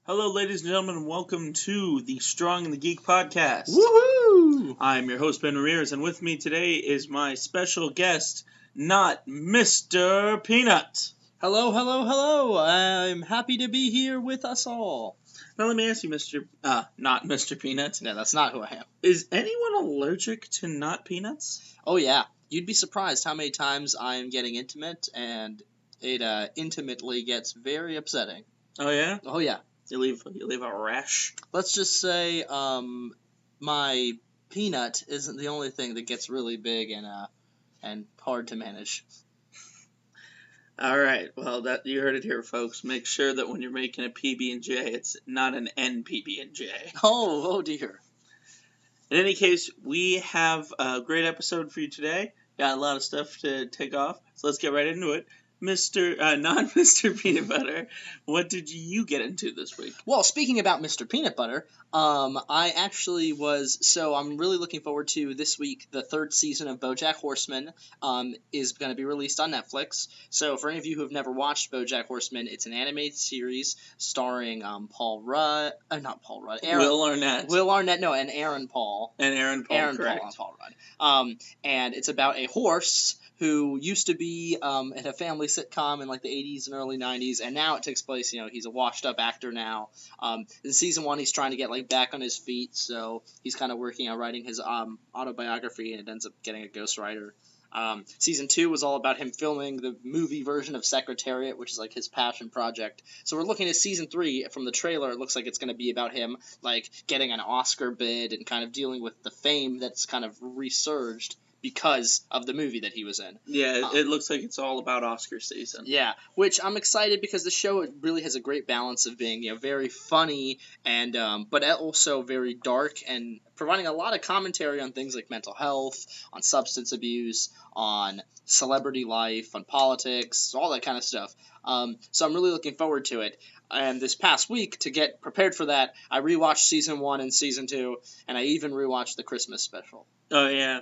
Hello, ladies and gentlemen, and welcome to the Strong and the Geek podcast. Woohoo! I'm your host, Ben Ramirez, and with me today is my special guest, not Mr. Peanut. Hello, hello, hello. I'm happy to be here with us all. Now, let me ask you, not Mr. Peanut. No, that's not who I am. Is anyone allergic to not peanuts? Oh, yeah. You'd be surprised how many times I'm getting intimate, and it intimately gets very upsetting. Oh, yeah? Oh, yeah. You leave a rash? Let's just say, my peanut isn't the only thing that gets really big and hard to manage. All right. Well, that you heard it here, folks. Make sure that when you're making a PB&J, it's not an NPB&J. Oh dear. In any case, we have a great episode for you today. Got a lot of stuff to take off, so let's get right into it. Non-Mr. Peanut Butter, what did you get into this week? Well, speaking about Mr. Peanut Butter, I actually I'm really looking forward to this week. The third season of BoJack Horseman is going to be released on Netflix. So for any of you who have never watched BoJack Horseman, it's an animated series starring Will Arnett, and Aaron Paul. Aaron Paul, Paul Rudd. And it's about a horse who used to be in a family sitcom in like the 80s and early 90s, and now it takes place, he's a washed-up actor now. In season 1, he's trying to get like back on his feet, so he's kind of working on writing his autobiography, and it ends up getting a ghostwriter. Season 2 was all about him filming the movie version of Secretariat, which is like his passion project. So we're looking at season 3. From the trailer, it looks like it's going to be about him like getting an Oscar bid and kind of dealing with the fame that's kind of resurged because of the movie that he was in. Yeah, it looks like it's all about Oscar season. Yeah, which I'm excited because the show really has a great balance of being very funny and but also very dark and providing a lot of commentary on things like mental health, on substance abuse, on celebrity life, on politics, all that kind of stuff. So I'm really looking forward to it. And this past week, to get prepared for that, I rewatched season 1 and season 2, and I even rewatched the Christmas special. Oh, yeah.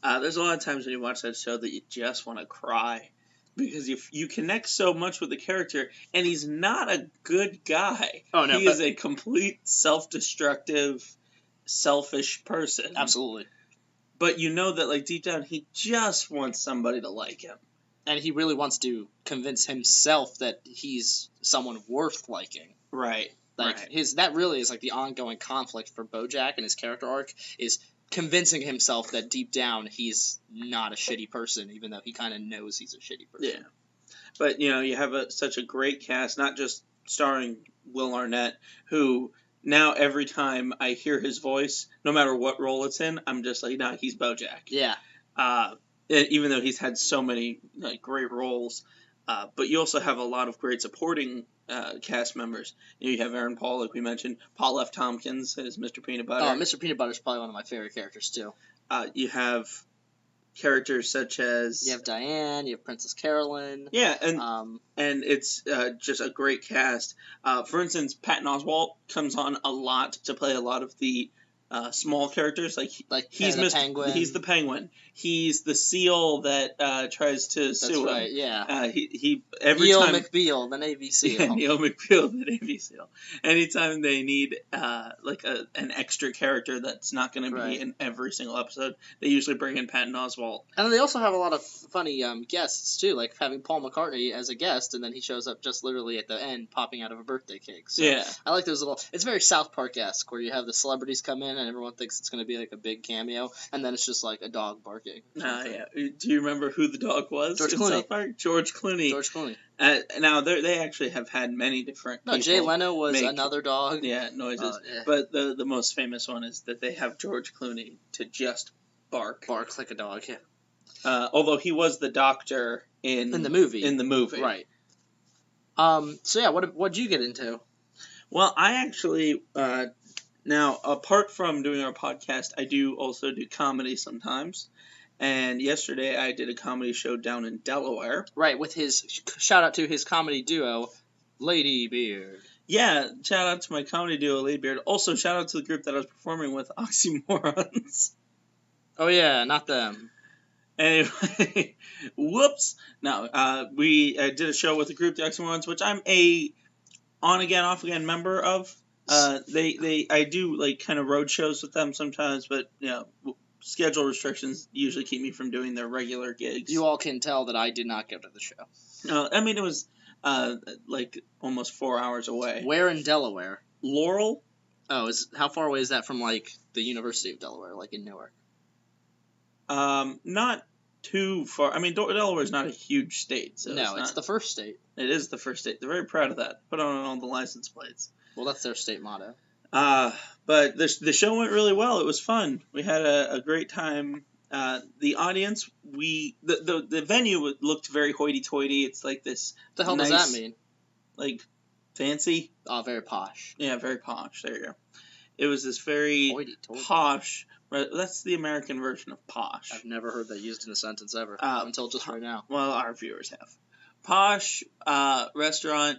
There's a lot of times when you watch that show that you just want to cry because you connect so much with the character, and he's not a good guy. Oh, no. He is a complete self-destructive, selfish person. Absolutely. But you know that, like, deep down, he just wants somebody to like him. And he really wants to convince himself that he's someone worth liking. Right. That really is like the ongoing conflict for BoJack and his character arc is convincing himself that deep down he's not a shitty person, even though he kind of knows he's a shitty person. Yeah. But, you have such a great cast, not just starring Will Arnett, who now every time I hear his voice, no matter what role it's in, I'm just like, nah, he's BoJack. Yeah. Even though he's had so many great roles. But you also have a lot of great supporting cast members. You have Aaron Paul, like we mentioned. Paul F. Tompkins as Mr. Peanut Butter. Oh, Mr. Peanut Butter is probably one of my favorite characters, too. You have characters such as... You have Diane, you have Princess Carolyn. Yeah, and it's just a great cast. For instance, Patton Oswalt comes on a lot to play a lot of the small characters, he's the Penguin. He's the Penguin. He's the seal that tries to sue him. That's right. Yeah. He every Neil time McBeal, the Navy SEAL. Yeah, Neil McBeal, the Navy SEAL. Anytime they need an extra character that's not going to be in every single episode, they usually bring in Patton Oswalt. And they also have a lot of funny guests too, like having Paul McCartney as a guest, and then he shows up just literally at the end, popping out of a birthday cake. So yeah. I like those little. It's very South Park-esque, where you have the celebrities come in and everyone thinks it's going to be like a big cameo, and then it's just like a dog barking. Yeah. Do you remember who the dog was? George in Clooney. South Park? George Clooney. Now they actually have had many different. No, Jay Leno was another dog. Yeah, noises. Yeah. But the most famous one is that they have George Clooney to just bark. Bark like a dog. Yeah. Although he was the doctor in the movie. Right. So yeah, what'd you get into? Well, I actually now apart from doing our podcast, I do also do comedy sometimes. And yesterday I did a comedy show down in Delaware. Right, with his shout out to his comedy duo, Lady Beard. Yeah, shout out to my comedy duo, Lady Beard. Also, shout out to the group that I was performing with, Oxymorons. Oh yeah, not them. Anyway, whoops. No, we did a show with the group, the Oxymorons, which I'm a on again, off again member of. I do like kind of road shows with them sometimes, but schedule restrictions usually keep me from doing their regular gigs. You all can tell that I did not go to the show. I mean, it was like almost 4 hours away. Where in Delaware? Laurel. Oh, how far away is that from like the University of Delaware, like in Newark? Not too far. I mean, Delaware is not a huge state, so no, it's the first state. It is the first state. They're very proud of that. Put on all the license plates. Well, that's their state motto. But the show went really well. It was fun. We had a great time. The audience, the venue looked very hoity-toity. It's like this. What the hell does that mean? Like fancy. Oh, very posh. Yeah, very posh. There you go. It was this very hoity-toity. Posh. That's the American version of posh. I've never heard that used in a sentence ever until just right now. Well, our viewers have. Posh restaurant,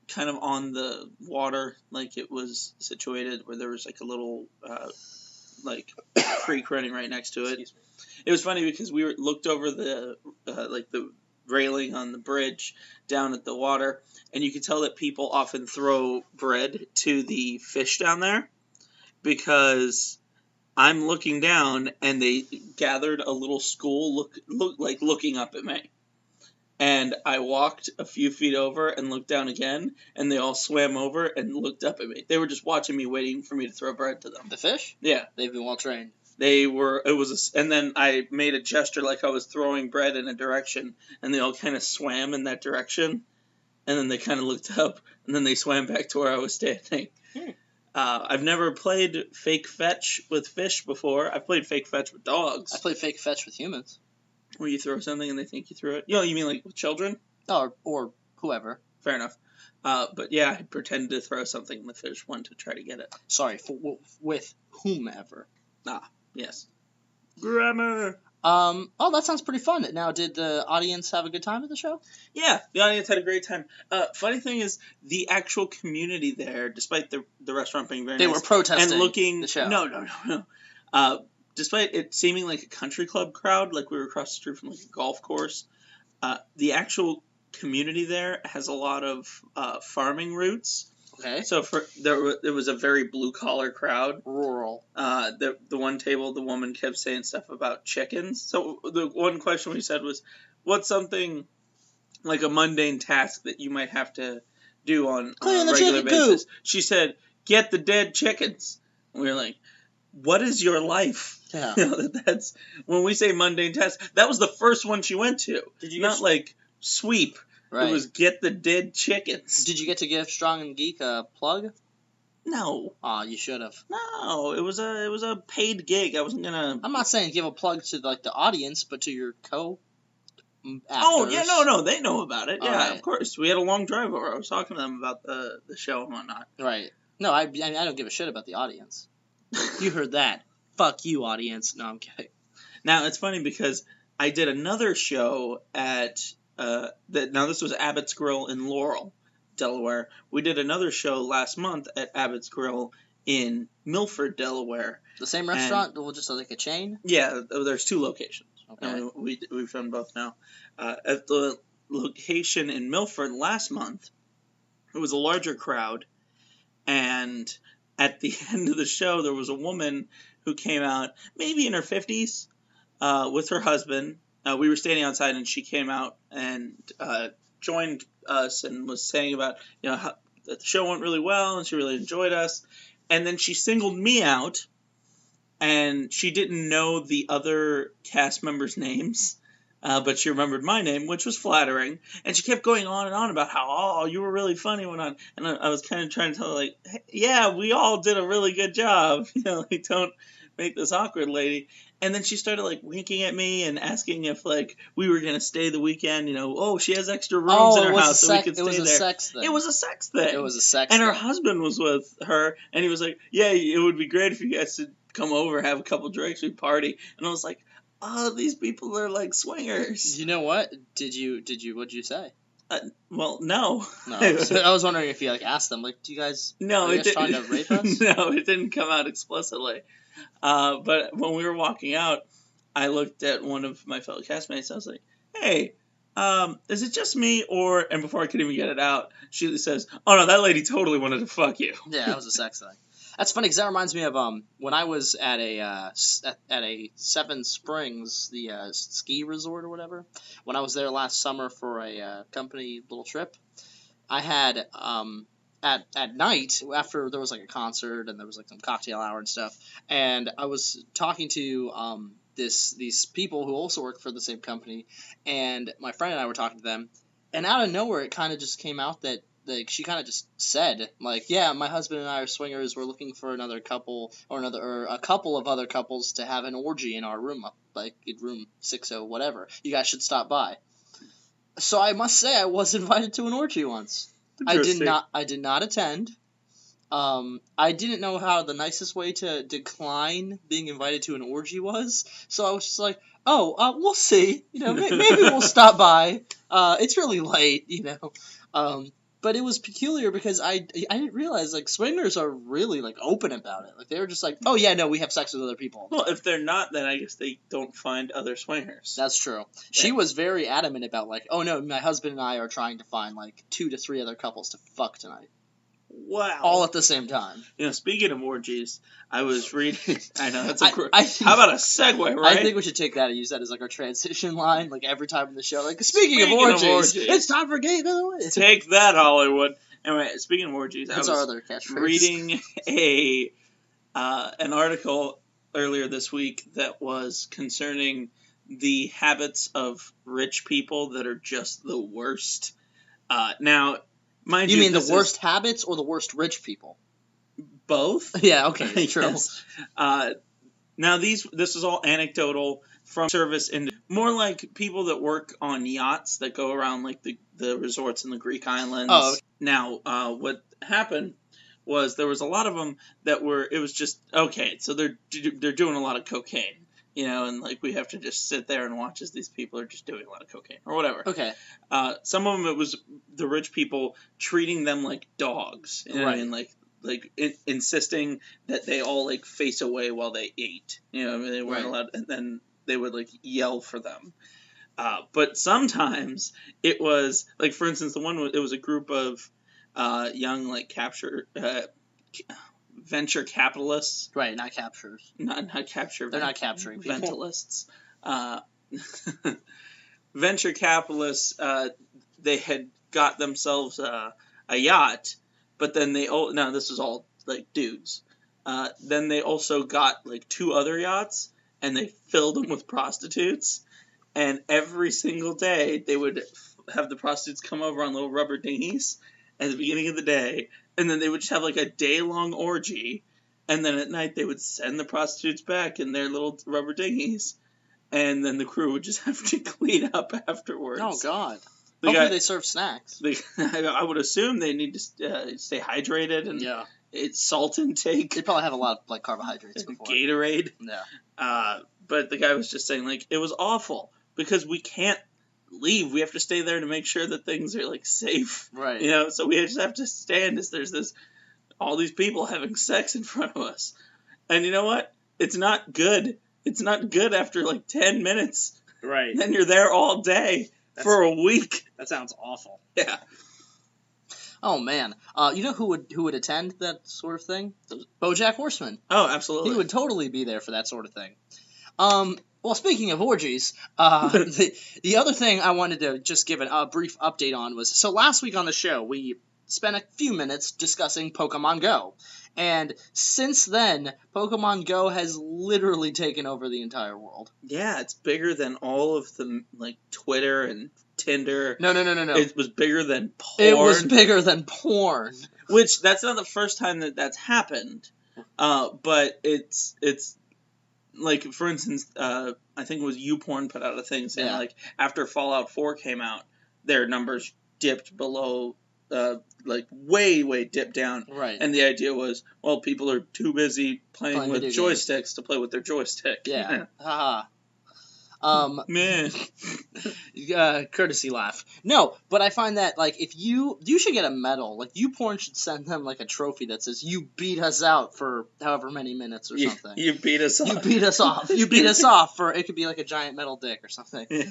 kind of on the water, like it was situated where there was like a little like creek running right next to it. It was funny because we looked over the like the railing on the bridge down at the water, and you could tell that people often throw bread to the fish down there because I'm looking down and they gathered a little school looking up at me. And I walked a few feet over and looked down again, and they all swam over and looked up at me. They were just watching me, waiting for me to throw bread to them. The fish? Yeah. They've been well trained. They were, and then I made a gesture like I was throwing bread in a direction, and they all kind of swam in that direction, and then they kind of looked up, and then they swam back to where I was standing. I've never played fake fetch with fish before. I've played fake fetch with dogs. I played fake fetch with humans. Where you throw something and they think you threw it? You mean like with children? Or whoever. Fair enough. But yeah, I pretended to throw something in the fish one to try to get it. Sorry, with whomever. Yes. Grammar! Oh, that sounds pretty fun. Now, did the audience have a good time at the show? Yeah, the audience had a great time. Funny thing is, the actual community there, despite the restaurant being very nice. They were protesting and looking, the show. No. Despite it seeming like a country club crowd, like we were across the street from like a golf course, the actual community there has a lot of farming roots. Okay. So there was a very blue collar crowd. Rural. The one table, the woman kept saying stuff about chickens. So the one question we said was, what's something like a mundane task that you might have to do on a regular basis? Coop. She said, get the dead chickens. And we were like, what is your life? Yeah. That's when we say mundane task. That was the first one she went to. Not like sweep. Right. It was get the dead chickens. Did you get to give Strong and Geek a plug? No. Aw, you should have. No, it was a paid gig. I wasn't gonna. I'm not saying give a plug to like the audience, but to your co-actors. Oh yeah, no, they know about it. Yeah, right. Of course. We had a long drive over. I was talking to them about the show and whatnot. Right. No, I don't give a shit about the audience. You heard that. Fuck you, audience. No, I'm kidding. Now, it's funny because I did another show at, now this was Abbott's Grill in Laurel, Delaware. We did another show last month at Abbott's Grill in Milford, Delaware. The same restaurant? Or just like a chain? Yeah, there's 2 locations. Okay. And we've done both now. At the location in Milford last month, it was a larger crowd, and at the end of the show, there was a woman who came out, maybe in her 50s, with her husband. We were standing outside, and she came out and joined us and was saying about how the show went really well, and she really enjoyed us. And then she singled me out, and she didn't know the other cast members' names. But she remembered my name, which was flattering, and she kept going on and on about how, you were really funny when on, and I was kind of trying to tell her, like, hey, yeah, we all did a really good job, like, don't make this awkward, lady. And then she started, like, winking at me and asking if, like, we were gonna stay the weekend, she has extra rooms in her house, so we could stay there. It was a sex thing. It was a sex thing. It was a sex and thing. her husband was with her, and he was like, yeah, it would be great if you guys could come over, have a couple drinks, we'd party. And I was like, oh, these people are like swingers. You know what? What'd you say? Well, no. No. I was wondering if you asked them, like, do you guys? No, are you guys trying to rape us? No, it didn't come out explicitly. But when we were walking out, I looked at one of my fellow castmates. I was like, hey, Is it just me, and before I could even get it out, she says, "Oh no, that lady totally wanted to fuck you." Yeah, that was a sex thing. That's funny because that reminds me of when I was at a Seven Springs, the ski resort or whatever. When I was there last summer for a company little trip, I had at night after there was like a concert and there was like some cocktail hour and stuff, and I was talking to these people who also work for the same company, and my friend and I were talking to them, and out of nowhere it kind of just came out that like she kind of just said like, yeah, my husband and I are swingers, we're looking for another couple or a couple of other couples to have an orgy in our room, up like in room 60 whatever, you guys should stop by. So I must say I was invited to an orgy once. I did not attend. I didn't know how the nicest way to decline being invited to an orgy was, so I was just like, "Oh, we'll see. You know, maybe we'll stop by. It's really late, you know." But it was peculiar because I didn't realize like swingers are really like open about it. Like they were just like, "Oh yeah, no, we have sex with other people." Well, if they're not, then I guess they don't find other swingers. That's true. She was very adamant about like, "Oh no, my husband and I are trying to find like 2 to 3 other couples to fuck tonight." Wow. All at the same time. You know, speaking of orgies, I was reading. I know that's a. How about a segue, right? I think we should take that and use that as like our transition line, like every time in the show. Like speaking of orgies, it's time for Gay Away. Take that, Hollywood. Anyway, speaking of orgies, that's I was our other catchphrase. Reading an article earlier this week that was concerning the habits of rich people that are just the worst. Now. Mind you mean the worst habits or the worst rich people? Both. Yeah, okay, true. Yes. Now this is all anecdotal from service in more like people that work on yachts that go around like the resorts in the Greek islands. Oh. Okay. Now, what happened was there was a lot of them that it was just okay. So they're doing a lot of cocaine. You know, and like we have to just sit there and watch as these people are just doing a lot of cocaine or whatever. Okay. Some of them it was the rich people treating them like dogs. You know what I mean? Like insisting that they all like face away while they ate. You know, I mean, they weren't allowed, and then they would like yell for them. But sometimes it was like, for instance, it was a group of young like venture capitalists. Right, not captures. Not capture. They're not capturing people. Ventalists. Venture capitalists, they had got themselves a yacht, but then now this was all like dudes. Then they also got like 2 other yachts, and they filled them with prostitutes, and every single day they would have the prostitutes come over on little rubber dinghies at the beginning of the day, and then they would just have like a day-long orgy, and then at night they would send the prostitutes back in their little rubber dinghies, and then the crew would just have to clean up afterwards. Oh, God. Hopefully they serve snacks. I would assume they need to stay hydrated, and it's salt intake. They probably have a lot of like carbohydrates before. Gatorade. Yeah. But the guy was just saying like it was awful because we can't leave. We have to stay there to make sure that things are like safe. Right. You know, so we just have to stand as there's all these people having sex in front of us. And you know what? It's not good. It's not good after like 10 minutes. Right. And then you're there all day for a week. That sounds awful. Yeah. Oh man. You know who would attend that sort of thing? BoJack Horseman. Oh, absolutely. He would totally be there for that sort of thing. Well, speaking of orgies, the other thing I wanted to just give a brief update on was, so last week on the show, we spent a few minutes discussing Pokemon Go. And since then, Pokemon Go has literally taken over the entire world. Yeah, it's bigger than all of the, like, Twitter and Tinder. No. It was bigger than porn. It was bigger than porn. Which, that's not the first time that's happened. But it's like, for instance, I think it was YouPorn put out a thing saying, like, after Fallout 4 came out, their numbers dipped below, like, way dipped down. Right. And the idea was, well, people are too busy playing with joysticks to play with their joystick. Yeah. Haha. Man. Courtesy laugh. No, but I find that, like, if you should get a medal. Like, YouPorn should send them, like, a trophy that says, you beat us out for however many minutes or something. You beat us off. You beat us off. You beat us off for, it could be like a giant metal dick or something. Yeah.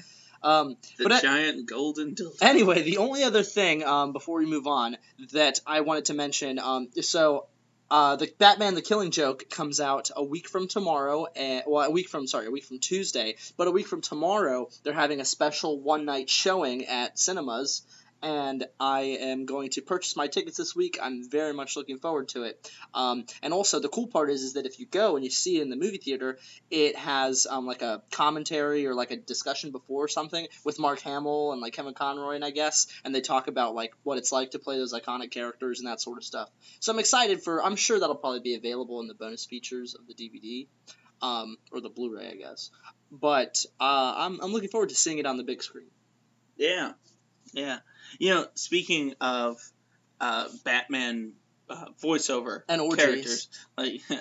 The giant golden dildo. Anyway, the only other thing before we move on that I wanted to mention, the Batman: The Killing Joke comes out a week from tomorrow, a week from Tuesday, but a week from tomorrow they're having a special one-night showing at cinemas, and I am going to purchase my tickets this week. I'm very much looking forward to it. And also, the cool part is that if you go and you see it in the movie theater, it has like a commentary or like a discussion before something with Mark Hamill and like Kevin Conroy, and I guess, and they talk about like what it's like to play those iconic characters and that sort of stuff. So I'm excited I'm sure that'll probably be available in the bonus features of the DVD, or the Blu-ray, I guess. But I'm looking forward to seeing it on the big screen. Yeah. Yeah. Speaking of Batman voiceover and characters,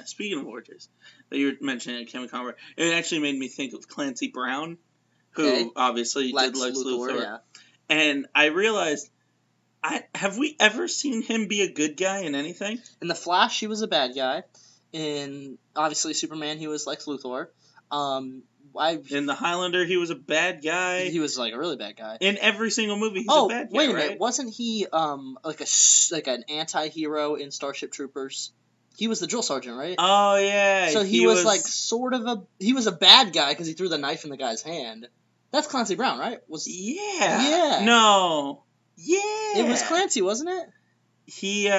speaking of orgies, that you were mentioning Kevin Conroy, it actually made me think of Clancy Brown, who obviously did Lex Luthor. Yeah. And I realized, have we ever seen him be a good guy in anything? In The Flash, he was a bad guy. In, obviously, Superman, he was Lex Luthor. In The Highlander, he was a bad guy. He was like a really bad guy. In every single movie, he's a bad guy. Wait a minute, right? wasn't he like an anti-hero in Starship Troopers? He was the drill sergeant, right? Oh yeah. So he was like sort of he was a bad guy because he threw the knife in the guy's hand. That's Clancy Brown, right? Yeah. No. Yeah. It was Clancy, wasn't it? He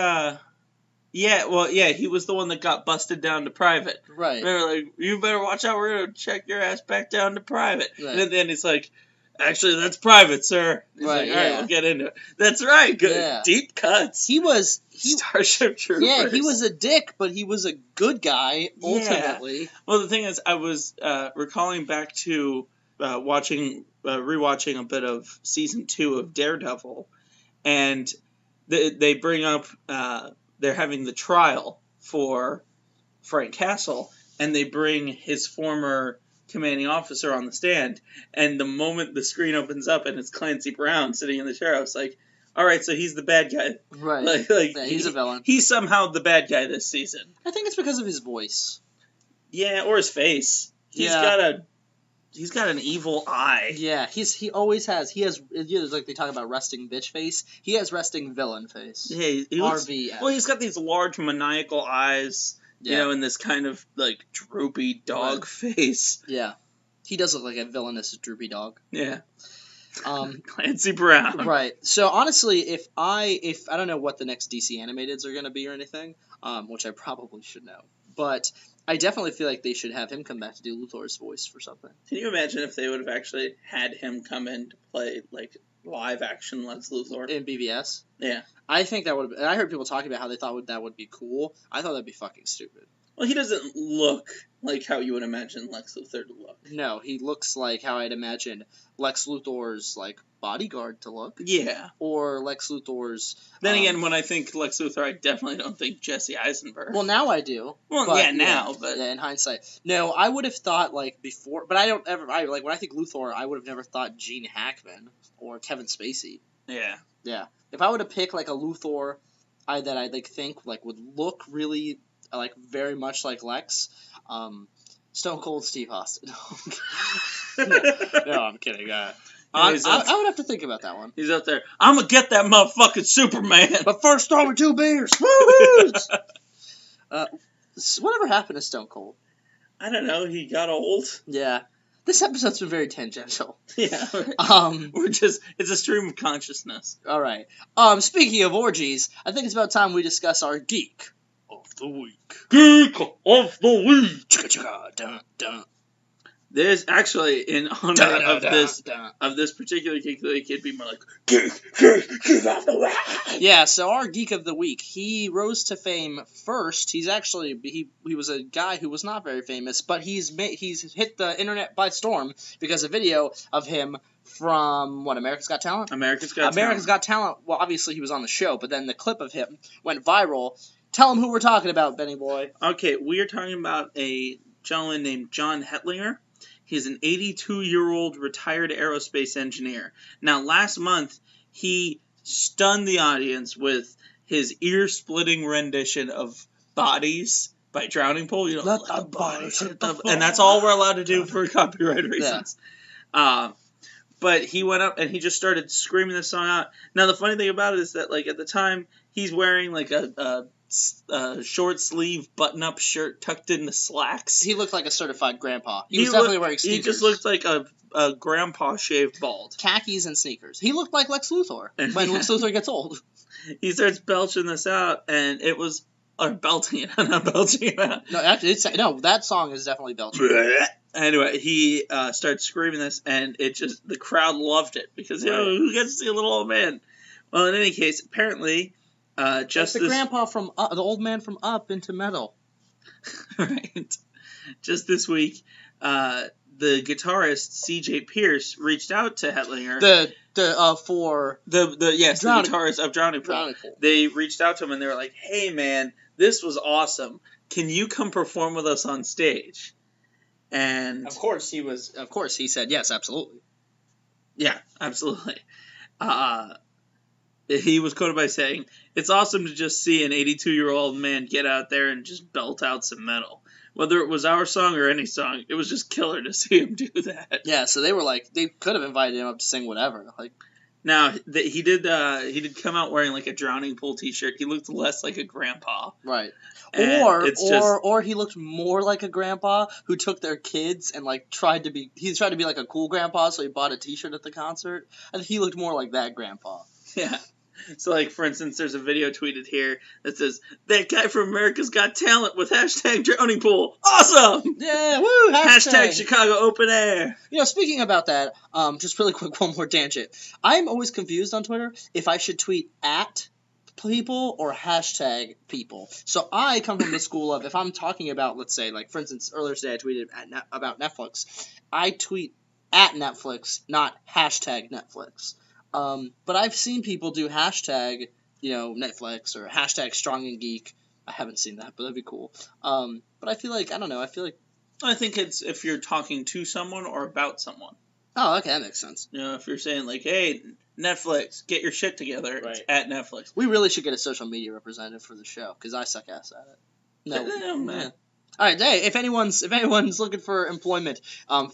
he was the one that got busted down to private. Right. They were like, you better watch out, we're going to check your ass back down to private. Right. And then it's like, actually, that's private, sir. He's right, like, all right, we'll get into it. That's right, good. Yeah. Deep cuts. Starship Troopers. Yeah, he was a dick, but he was a good guy, ultimately. Yeah. Well, the thing is, I was recalling back to rewatching a bit of Season 2 of Daredevil, and they bring up... they're having the trial for Frank Castle, and they bring his former commanding officer on the stand, and the moment the screen opens up and it's Clancy Brown sitting in the chair, I was like, alright, so he's the bad guy. Right. Yeah, he's a villain. He's somehow the bad guy this season. I think it's because of his voice. Yeah, or his face. He's got an evil eye. Yeah, he always has. He has, like they talk about resting bitch face. He has resting villain face. Yeah, he looks, well, he's got these large maniacal eyes, and this kind of like droopy dog face. Yeah, he does look like a villainous droopy dog. Yeah. Clancy Brown. Right. So honestly, if I don't know what the next DC animateds are going to be or anything, which I probably should know, but I definitely feel like they should have him come back to do Luthor's voice for something. Can you imagine if they would have actually had him come in to play, like, live-action Lex Luthor? In BVS? Yeah. I think that would have... I heard people talking about how they thought that would be cool. I thought that'd be fucking stupid. Well, he doesn't look like how you would imagine Lex Luthor to look. No, he looks like how I'd imagine Lex Luthor's, like, bodyguard to look. Yeah. Or Lex Luthor's... Then again, when I think Lex Luthor, I definitely don't think Jesse Eisenberg. Well, now I do. Well, but, but... Yeah, in hindsight. No, I would have thought, like, before... But I don't ever... when I think Luthor, I would have never thought Gene Hackman or Kevin Spacey. Yeah. Yeah. If I were to pick, like, a Luthor that I, like, think, like, would look really... like very much like Lex, Stone Cold Steve Austin. no, I'm kidding. I would have to think about that one. He's out there. I'm gonna get that motherfucking Superman. But first, start with 2 beers. Woo! Whatever happened to Stone Cold? I don't know. He got old. Yeah. This episode's been very tangential. Yeah. It's a stream of consciousness. All right. Speaking of orgies, I think it's about time we discuss our Geek of the Week. Geek of the Week. Chicka-chicka, dun, dun. There's actually, in honor of this particular Geek of the Week, it'd be more like, Geek of the Week. Yeah, so our Geek of the Week, he rose to fame first. He's actually, he was a guy who was not very famous, but he's hit the internet by storm because a video of him from, America's Got Talent? America's Got Talent, well, obviously he was on the show, but then the clip of him went viral. Tell him who we're talking about, Benny boy. Okay, we are talking about a gentleman named John Hetlinger. He's an 82-year-old retired aerospace engineer. Now, last month, he stunned the audience with his ear-splitting rendition of Bodies by Drowning Pool. Let the bodies hit the floor. And that's all we're allowed to do for copyright reasons. Yeah. But he went up and he just started screaming this song out. Now the funny thing about it is that like at the time he's wearing like a short sleeve button up shirt tucked into slacks. He looked like a certified grandpa. He was definitely wearing sneakers. He just looked like a grandpa shaved bald. Khakis and sneakers. He looked like Lex Luthor when Lex Luthor gets old. He starts belching this out, and it was belting it. I'm not belching it out. No, actually, that song is definitely belching. Anyway, he starts screaming this, and the crowd loved it because who gets to see a little old man? Well, in any case, apparently, just the grandpa from the old man from Up into Metal. Right. Just this week, the guitarist C.J. Pierce reached out to Hetlinger. The guitarist of Drowning Pool. They reached out to him and they were like, "Hey man, this was awesome. Can you come perform with us on stage?" And of course he said yes, absolutely. Yeah, absolutely. He was quoted by saying, "It's awesome to just see an 82-year-old man get out there and just belt out some metal. Whether it was our song or any song, it was just killer to see him do that." Yeah, so they were like, they could have invited him up to sing whatever. Like, now he did come out wearing like a Drowning Pool T-shirt. He looked less like a grandpa, right? And or he looked more like a grandpa who took their kids and like tried to be like a cool grandpa, so he bought a T-shirt at the concert. I think he looked more like that grandpa. Yeah. So, like, for instance, there's a video tweeted here that says, "That guy from America's Got Talent with hashtag Drowning Pool. Awesome! Yeah, woo! Hashtag Chicago Open Air." Speaking about that, just really quick, one more tangent. I'm always confused on Twitter if I should tweet at people or hashtag people. So I come from the school of, if I'm talking about, let's say, like, for instance, earlier today I tweeted about Netflix. I tweet at Netflix, not hashtag Netflix. But I've seen people do hashtag, Netflix or hashtag Strong and Geek. I haven't seen that, but that'd be cool. But I feel like, I don't know, I think it's if you're talking to someone or about someone. Oh, okay, that makes sense. If you're saying like, "Hey, Netflix, get your shit together," right. It's at Netflix. We really should get a social media representative for the show, because I suck ass at it. No, man. All right, hey, if anyone's looking for employment,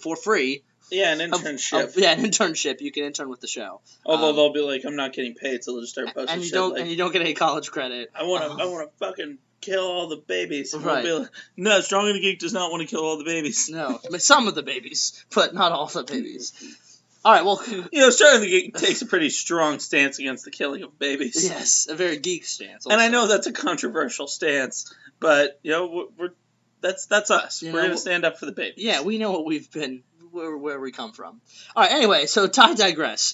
for free. Yeah, an internship. An internship. You can intern with the show. Although they'll be like, "I'm not getting paid," so they'll just start posting shit. And you don't get any college credit. I want to fucking kill all the babies. Right. Like, no, Strong and Geek does not want to kill all the babies. No, some of the babies, but not all the babies. All right, well, Strong and Geek takes a pretty strong stance against the killing of babies. Yes, a very geek stance. Also. And I know that's a controversial stance, but that's us. We're gonna stand up for the babies. Yeah, we know what we've been. Where we come from. All right, anyway, so I digress.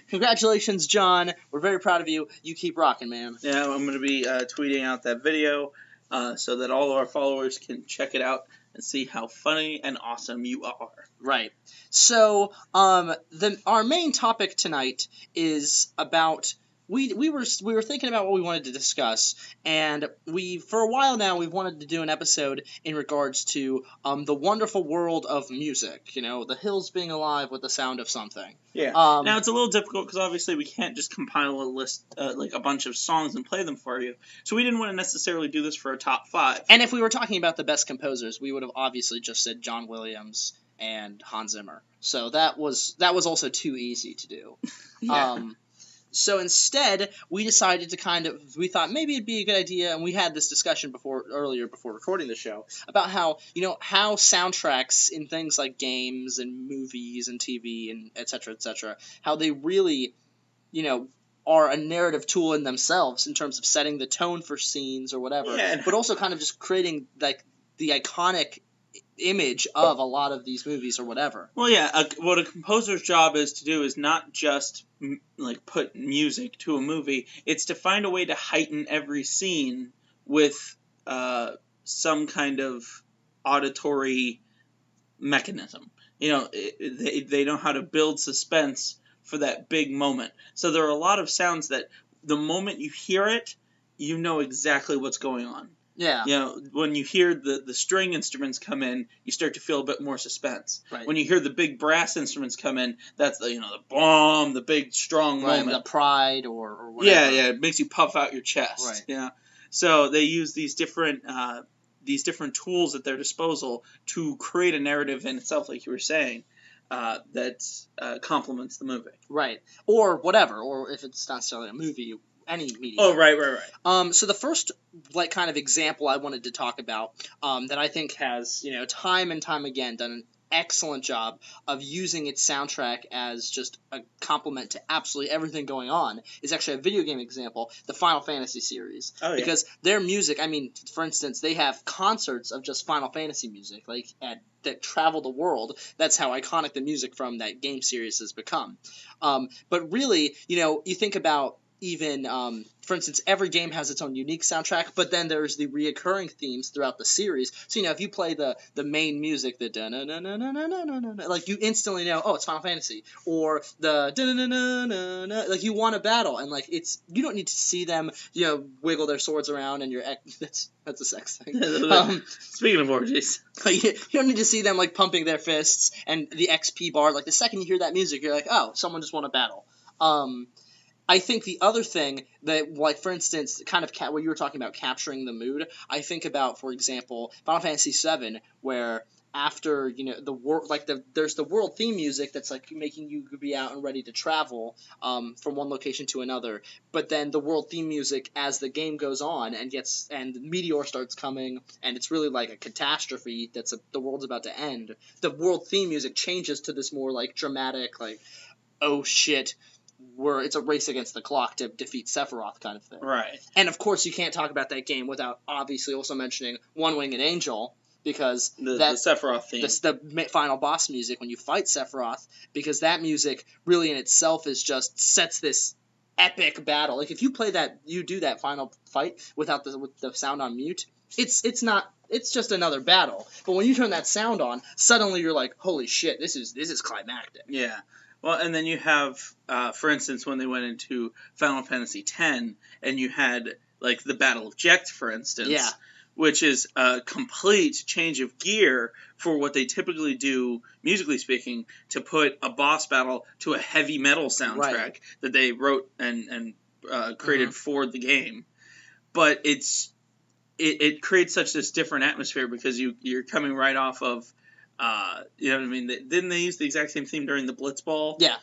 Congratulations, John. We're very proud of you. You keep rocking, man. Yeah, I'm going to be tweeting out that video so that all of our followers can check it out and see how funny and awesome you are. Right. So our main topic tonight is about... We were thinking about what we wanted to discuss, and for a while now we've wanted to do an episode in regards to the wonderful world of music. The hills being alive with the sound of something. Yeah. Now it's a little difficult because obviously we can't just compile a list like a bunch of songs and play them for you. So we didn't want to necessarily do this for a top 5. And if we were talking about the best composers, we would have obviously just said John Williams and Hans Zimmer. So that was also too easy to do. Yeah. So instead, we decided to we thought maybe it'd be a good idea, and we had this discussion earlier before recording the show, about how soundtracks in things like games and movies and TV and et cetera, how they really, are a narrative tool in themselves in terms of setting the tone for scenes or whatever, but also kind of just creating like the iconic image of a lot of these movies or whatever. Well, yeah, what a composer's job is to do is not just like put music to a movie. It's to find a way to heighten every scene with some kind of auditory mechanism. They know how to build suspense for that big moment. So there are a lot of sounds that the moment you hear it, you know exactly what's going on. Yeah. When you hear the string instruments come in, you start to feel a bit more suspense. Right. When you hear the big brass instruments come in, that's the bomb, the big strong moment. The pride or whatever. Yeah, it makes you puff out your chest. Right. Yeah. So they use these different tools at their disposal to create a narrative in itself, like you were saying. that complements the movie. Right. Or whatever. Or if it's not necessarily a movie, any media. Oh, right. So the first kind of example I wanted to talk about that I think has time and time again done an excellent job of using its soundtrack as just a complement to absolutely everything going on is actually a video game example, the Final Fantasy series. Oh, yeah. Because their music, I mean, for instance, they have concerts of just Final Fantasy music, like that travel the world. That's how iconic the music from that game series has become. But really, you think about even, for instance, every game has its own unique soundtrack, but then there's the reoccurring themes throughout the series. So, if you play the main music, the da-na-na-na-na-na-na-na-na, like, you instantly know, oh, it's Final Fantasy. Or the da-na-na-na-na-na, like, you want a battle, and, like, you don't need to see them, wiggle their swords around, and that's a sex thing. Speaking of orgies. You don't need to see them, like, pumping their fists, and the XP bar, like, the second you hear that music, you're like, oh, someone just won a battle. I think the other thing that, like, for instance, kind of what you were talking about capturing the mood, I think about, for example, Final Fantasy VII, where after, there's the world theme music that's, like, making you be out and ready to travel from one location to another, but then the world theme music, as the game goes on and the meteor starts coming, and it's really like a catastrophe the world's about to end, the world theme music changes to this more, like, dramatic, like, oh shit, where it's a race against the clock to defeat Sephiroth kind of thing. Right. And of course you can't talk about that game without obviously also mentioning One Winged Angel, because the Sephiroth theme. The final boss music when you fight Sephiroth, because that music really in itself sets this epic battle. Like, if you play that, you do that final fight with the sound on mute, it's just another battle. But when you turn that sound on, suddenly you're like, holy shit, this is climactic. Yeah. Well, and then you have, for instance, when they went into Final Fantasy X, and you had, like, the Battle of Jecht, for instance, yeah, which is a complete change of gear for what they typically do, musically speaking, to put a boss battle to a heavy metal soundtrack that they wrote and created for the game. But it creates such this different atmosphere because you're coming right off of, you know what I mean? Didn't they use the exact same theme during the Blitzball? Yeah.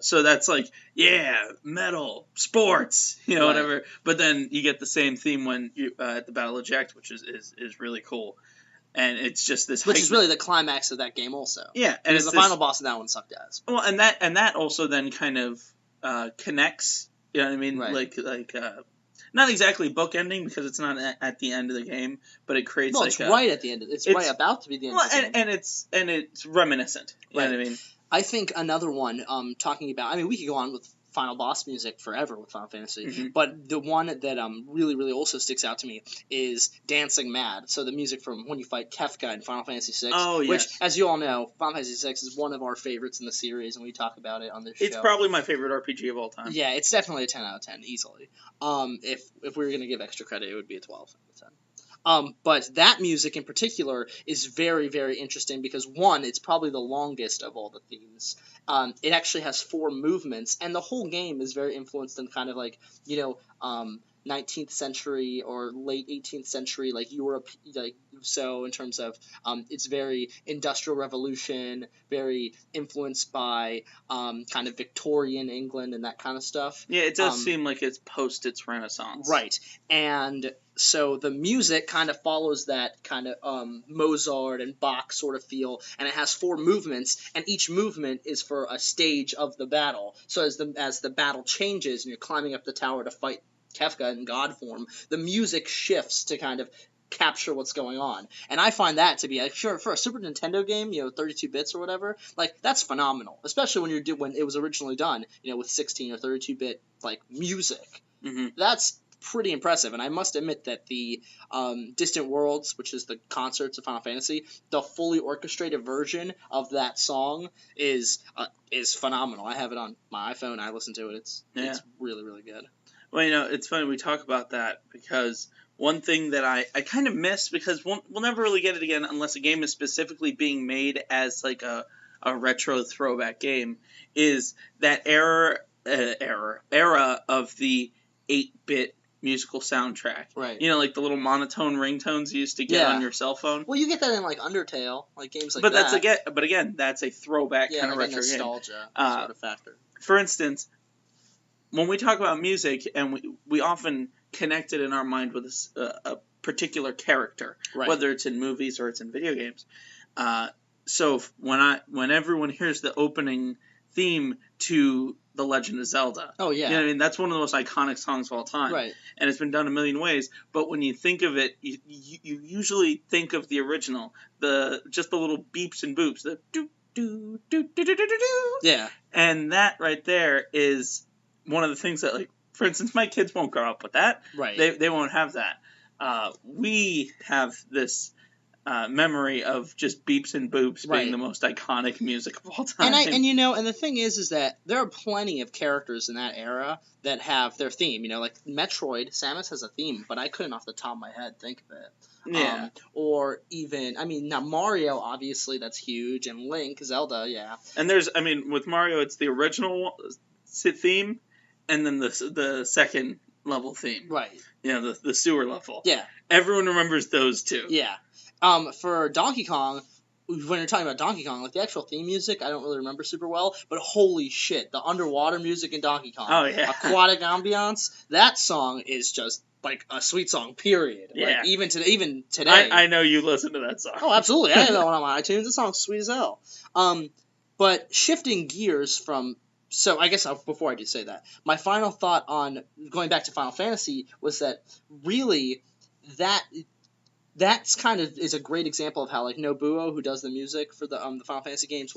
So that's like, yeah, metal, sports, whatever. But then you get the same theme when you at the Battle of Jecht, which is really cool. And it's just this, which is really the climax of that game, also. Yeah, and it's the final boss of that one sucked ass. Well, and that also then kind of connects. You know what I mean? Right. Like not exactly bookending because it's not at the end of the game, but it creates it's right at the end. It's right about to be the end. Of the game. and it's reminiscent. You know what I mean? I think another one, talking about, I mean, we could go on with final boss music forever with Final Fantasy, but the one that really, really also sticks out to me is Dancing Mad. So the music from when you fight Kefka in Final Fantasy VI, which, as you all know, Final Fantasy VI is one of our favorites in the series, and we talk about it on this show. It's probably my favorite RPG of all time. Yeah, it's definitely a 10 out of 10, easily. If we were going to give extra credit, it would be a 12 out of 10. But that music in particular is very, very interesting because, one, it's probably the longest of all the themes. It actually has 4 movements, and the whole game is very influenced in kind of like, 19th century or late 18th century, like Europe, so in terms of it's very Industrial Revolution, very influenced by kind of Victorian England and that kind of stuff. Yeah, it does seem like it's post its Renaissance. Right, and so the music kind of follows that kind of Mozart and Bach sort of feel, and it has 4 movements, and each movement is for a stage of the battle. So as the battle changes and you're climbing up the tower to fight Kefka in god form, the music shifts to kind of capture what's going on. And I find that to be, like, sure, for a Super Nintendo game, 32 bits or whatever, like, that's phenomenal. Especially when it was originally done, with 16 or 32-bit, like, music. Mm-hmm. That's pretty impressive. And I must admit that the Distant Worlds, which is the concerts of Final Fantasy, the fully orchestrated version of that song is phenomenal. I have it on my iPhone. I listen to it. It's really, really good. Well, it's funny we talk about that because one thing that I kind of miss, because we'll never really get it again unless a game is specifically being made as like a retro throwback game, is that era of the 8-bit musical soundtrack. Right. You know, like the little monotone ringtones you used to get Yeah. on your cell phone. Well, you get that in like Undertale, like games like But that. but again, that's a throwback Yeah, kind of like a retro game. nostalgia sort of factor. For instance, when we talk about music, and we often connect it in our mind with a particular character, Right. whether it's in movies or it's in video games. So when everyone hears the opening theme to The Legend of Zelda, Oh yeah. you know what I mean? That's one of the most iconic songs of all time. Right. And it's been done a million ways. But when you think of it, you usually think of the original, just the little beeps and boops, the do do do do do do do do. Yeah. And that right there is one of the things that, like, for instance, my kids won't grow up with that. Right. They won't have that. We have this memory of just beeps and boops Right. being the most iconic music of all time. And the thing is that there are plenty of characters in that era that have their theme. You know, like Metroid, Samus has a theme, but I couldn't off the top of my head think of it. Yeah. Or even, now Mario, obviously, that's huge, and Link, Zelda, yeah. And with Mario, it's the original theme, and then the second level theme. Right. You know, the sewer level. Yeah. Everyone remembers those two. Yeah. For Donkey Kong, when you're talking about Donkey Kong, like the actual theme music, I don't really remember super well, but holy shit, the underwater music in Donkey Kong. Oh, yeah. Aquatic ambiance, that song is just like a sweet song, period. Yeah. Like, even today. I know you listen to that song. Oh, absolutely. I have that one on my iTunes. The song's sweet as hell. But shifting gears from... So, I guess before I do say that, my final thought on going back to Final Fantasy was that really that's kind of is a great example of how, like, Nobuo, who does the music for the Final Fantasy games,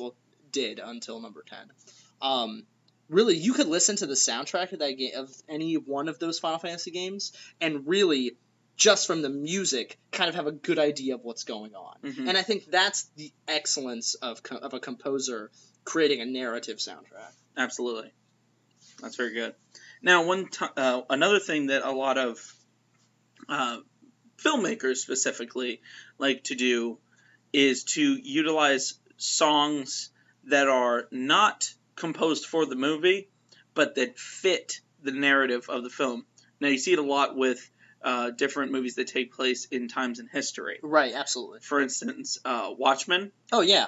did until number 10. Really, you could listen to the soundtrack of that game, of any one of those Final Fantasy games, and really, just from the music, kind of have a good idea of what's going on. Mm-hmm. And I think that's the excellence of a composer creating a narrative soundtrack. Absolutely. That's very good. Now, another thing that a lot of filmmakers specifically like to do is to utilize songs that are not composed for the movie, but that fit the narrative of the film. Now, you see it a lot with different movies that take place in times in history. Right, absolutely. For instance, Watchmen. Oh, yeah.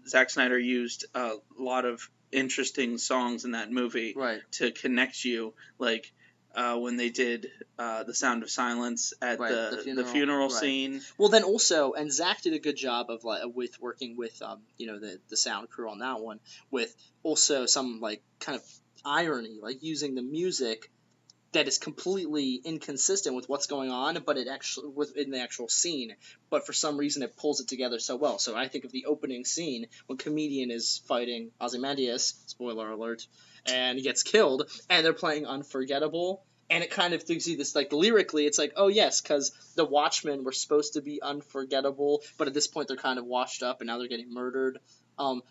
Zack Snyder used a lot of interesting songs in that movie to connect you, like when they did The Sound of Silence at the funeral scene. Well, then also, and Zach did a good job of with working with the sound crew on that one, with also some like kind of irony, like using the music that is completely inconsistent with what's going on, but it actually within the actual scene. But for some reason, it pulls it together so well. So I think of the opening scene when Comedian is fighting Ozymandias, spoiler alert, and he gets killed, and they're playing Unforgettable. And it kind of gives you this, like, lyrically, it's like, oh, yes, because the Watchmen were supposed to be unforgettable, but at this point they're kind of washed up, and now they're getting murdered.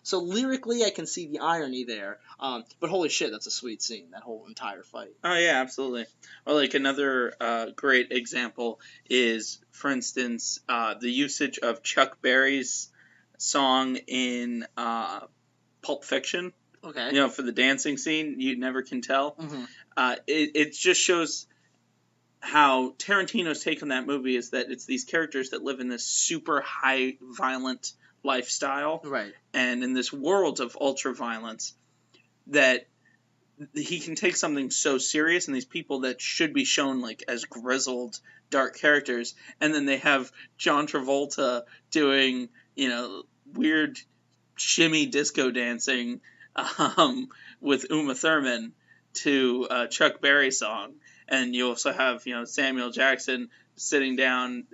So lyrically, I can see the irony there. But holy shit, that's a sweet scene, that whole entire fight. Oh, yeah, absolutely. Or, like, another great example is, for instance, the usage of Chuck Berry's song in Pulp Fiction. Okay. You know, for the dancing scene, You Never Can Tell. Mm-hmm. It just shows how Tarantino's take on that movie is that it's these characters that live in this super high violent lifestyle. Right. And in this world of ultra violence, that he can take something so serious and these people that should be shown like as grizzled, dark characters, and then they have John Travolta doing, weird shimmy disco dancing with Uma Thurman to a Chuck Berry song. And you also have, Samuel Jackson sitting down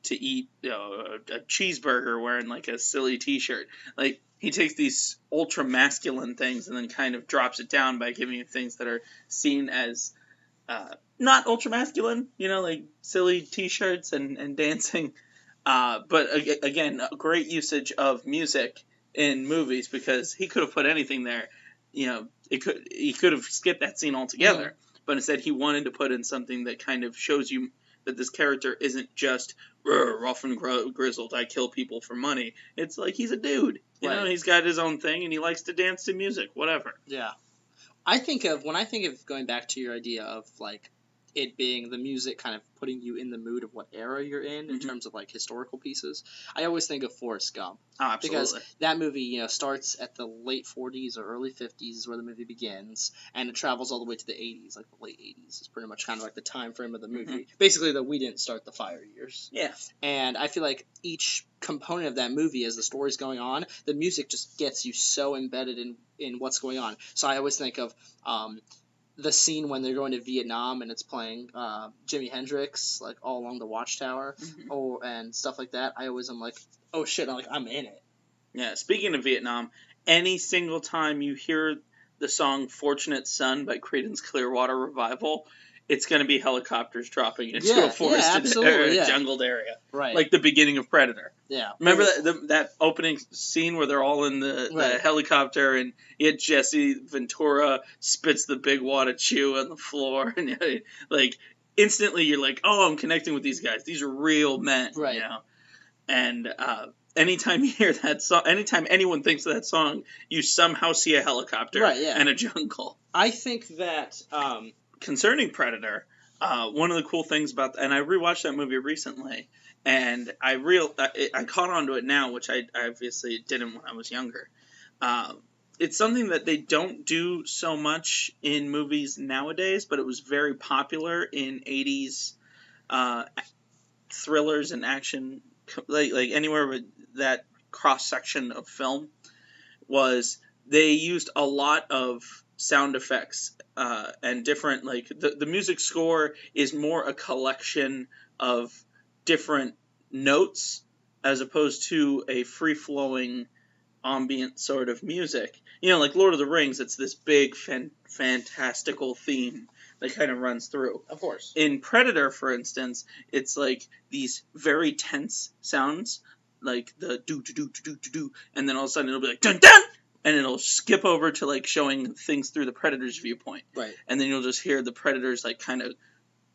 to eat a cheeseburger wearing like a silly t-shirt. Like, he takes these ultra masculine things and then kind of drops it down by giving you things that are seen as not ultra masculine, like silly t-shirts and dancing. But again, a great usage of music in movies, because he could have put anything there. He could have skipped that scene altogether. Mm-hmm. But instead, he wanted to put in something that kind of shows you that this character isn't just rough and grizzled, I kill people for money. It's like he's a dude. You know, he's got his own thing, and he likes to dance to music, whatever. Yeah. I think of going back to your idea of like it being the music kind of putting you in the mood of what era you're in terms of like historical pieces. I always think of Forrest Gump. Oh, absolutely. Because that movie, starts at the late 40s or early 50s is where the movie begins, and it travels all the way to the 80s, like the late 80s is pretty much kind of like the time frame of the movie. Basically, we didn't start the fire years. Yeah. And I feel like each component of that movie, as the story's going on, the music just gets you so embedded in what's going on. So I always think of the scene when they're going to Vietnam and it's playing Jimi Hendrix like all along the Watchtower and stuff like that. I always am like, oh shit, I'm in it. Yeah, speaking of Vietnam, any single time you hear the song Fortunate Son by Creedence Clearwater Revival, it's going to be helicopters dropping into a forested or jungled area. Right. Like the beginning of Predator. Yeah. Remember that opening scene where they're all in the helicopter and yet Jesse Ventura spits the big wad of chew on the floor and like instantly you're like, oh, I'm connecting with these guys. These are real men. Right. You know? And anytime you hear that song, anytime anyone thinks of that song, you somehow see a helicopter and a jungle. I think that concerning Predator, one of the cool things about, and I rewatched that movie recently, and I caught on to it now, which I obviously didn't when I was younger. It's something that they don't do so much in movies nowadays, but it was very popular in 80s thrillers and action, like anywhere with that cross-section of film, was they used a lot of sound effects and different, like the music score is more a collection of different notes as opposed to a free-flowing ambient sort of music. Like Lord of the Rings, it's this big fantastical theme that kind of runs through. Of course. In Predator, for instance, it's like these very tense sounds, like the do, and then all of a sudden it'll be like dun dun, and it'll skip over to like showing things through the Predator's viewpoint. Right. And then you'll just hear the Predator's like kind of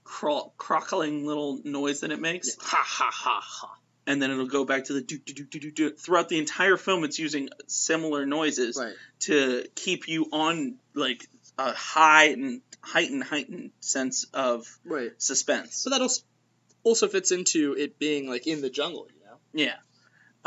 crockling little noise that it makes. Yeah. Ha ha ha ha. And then it'll go back to the do. Throughout the entire film, it's using similar noises to keep you on like a heightened sense of suspense. But that also fits into it being like in the jungle, Yeah.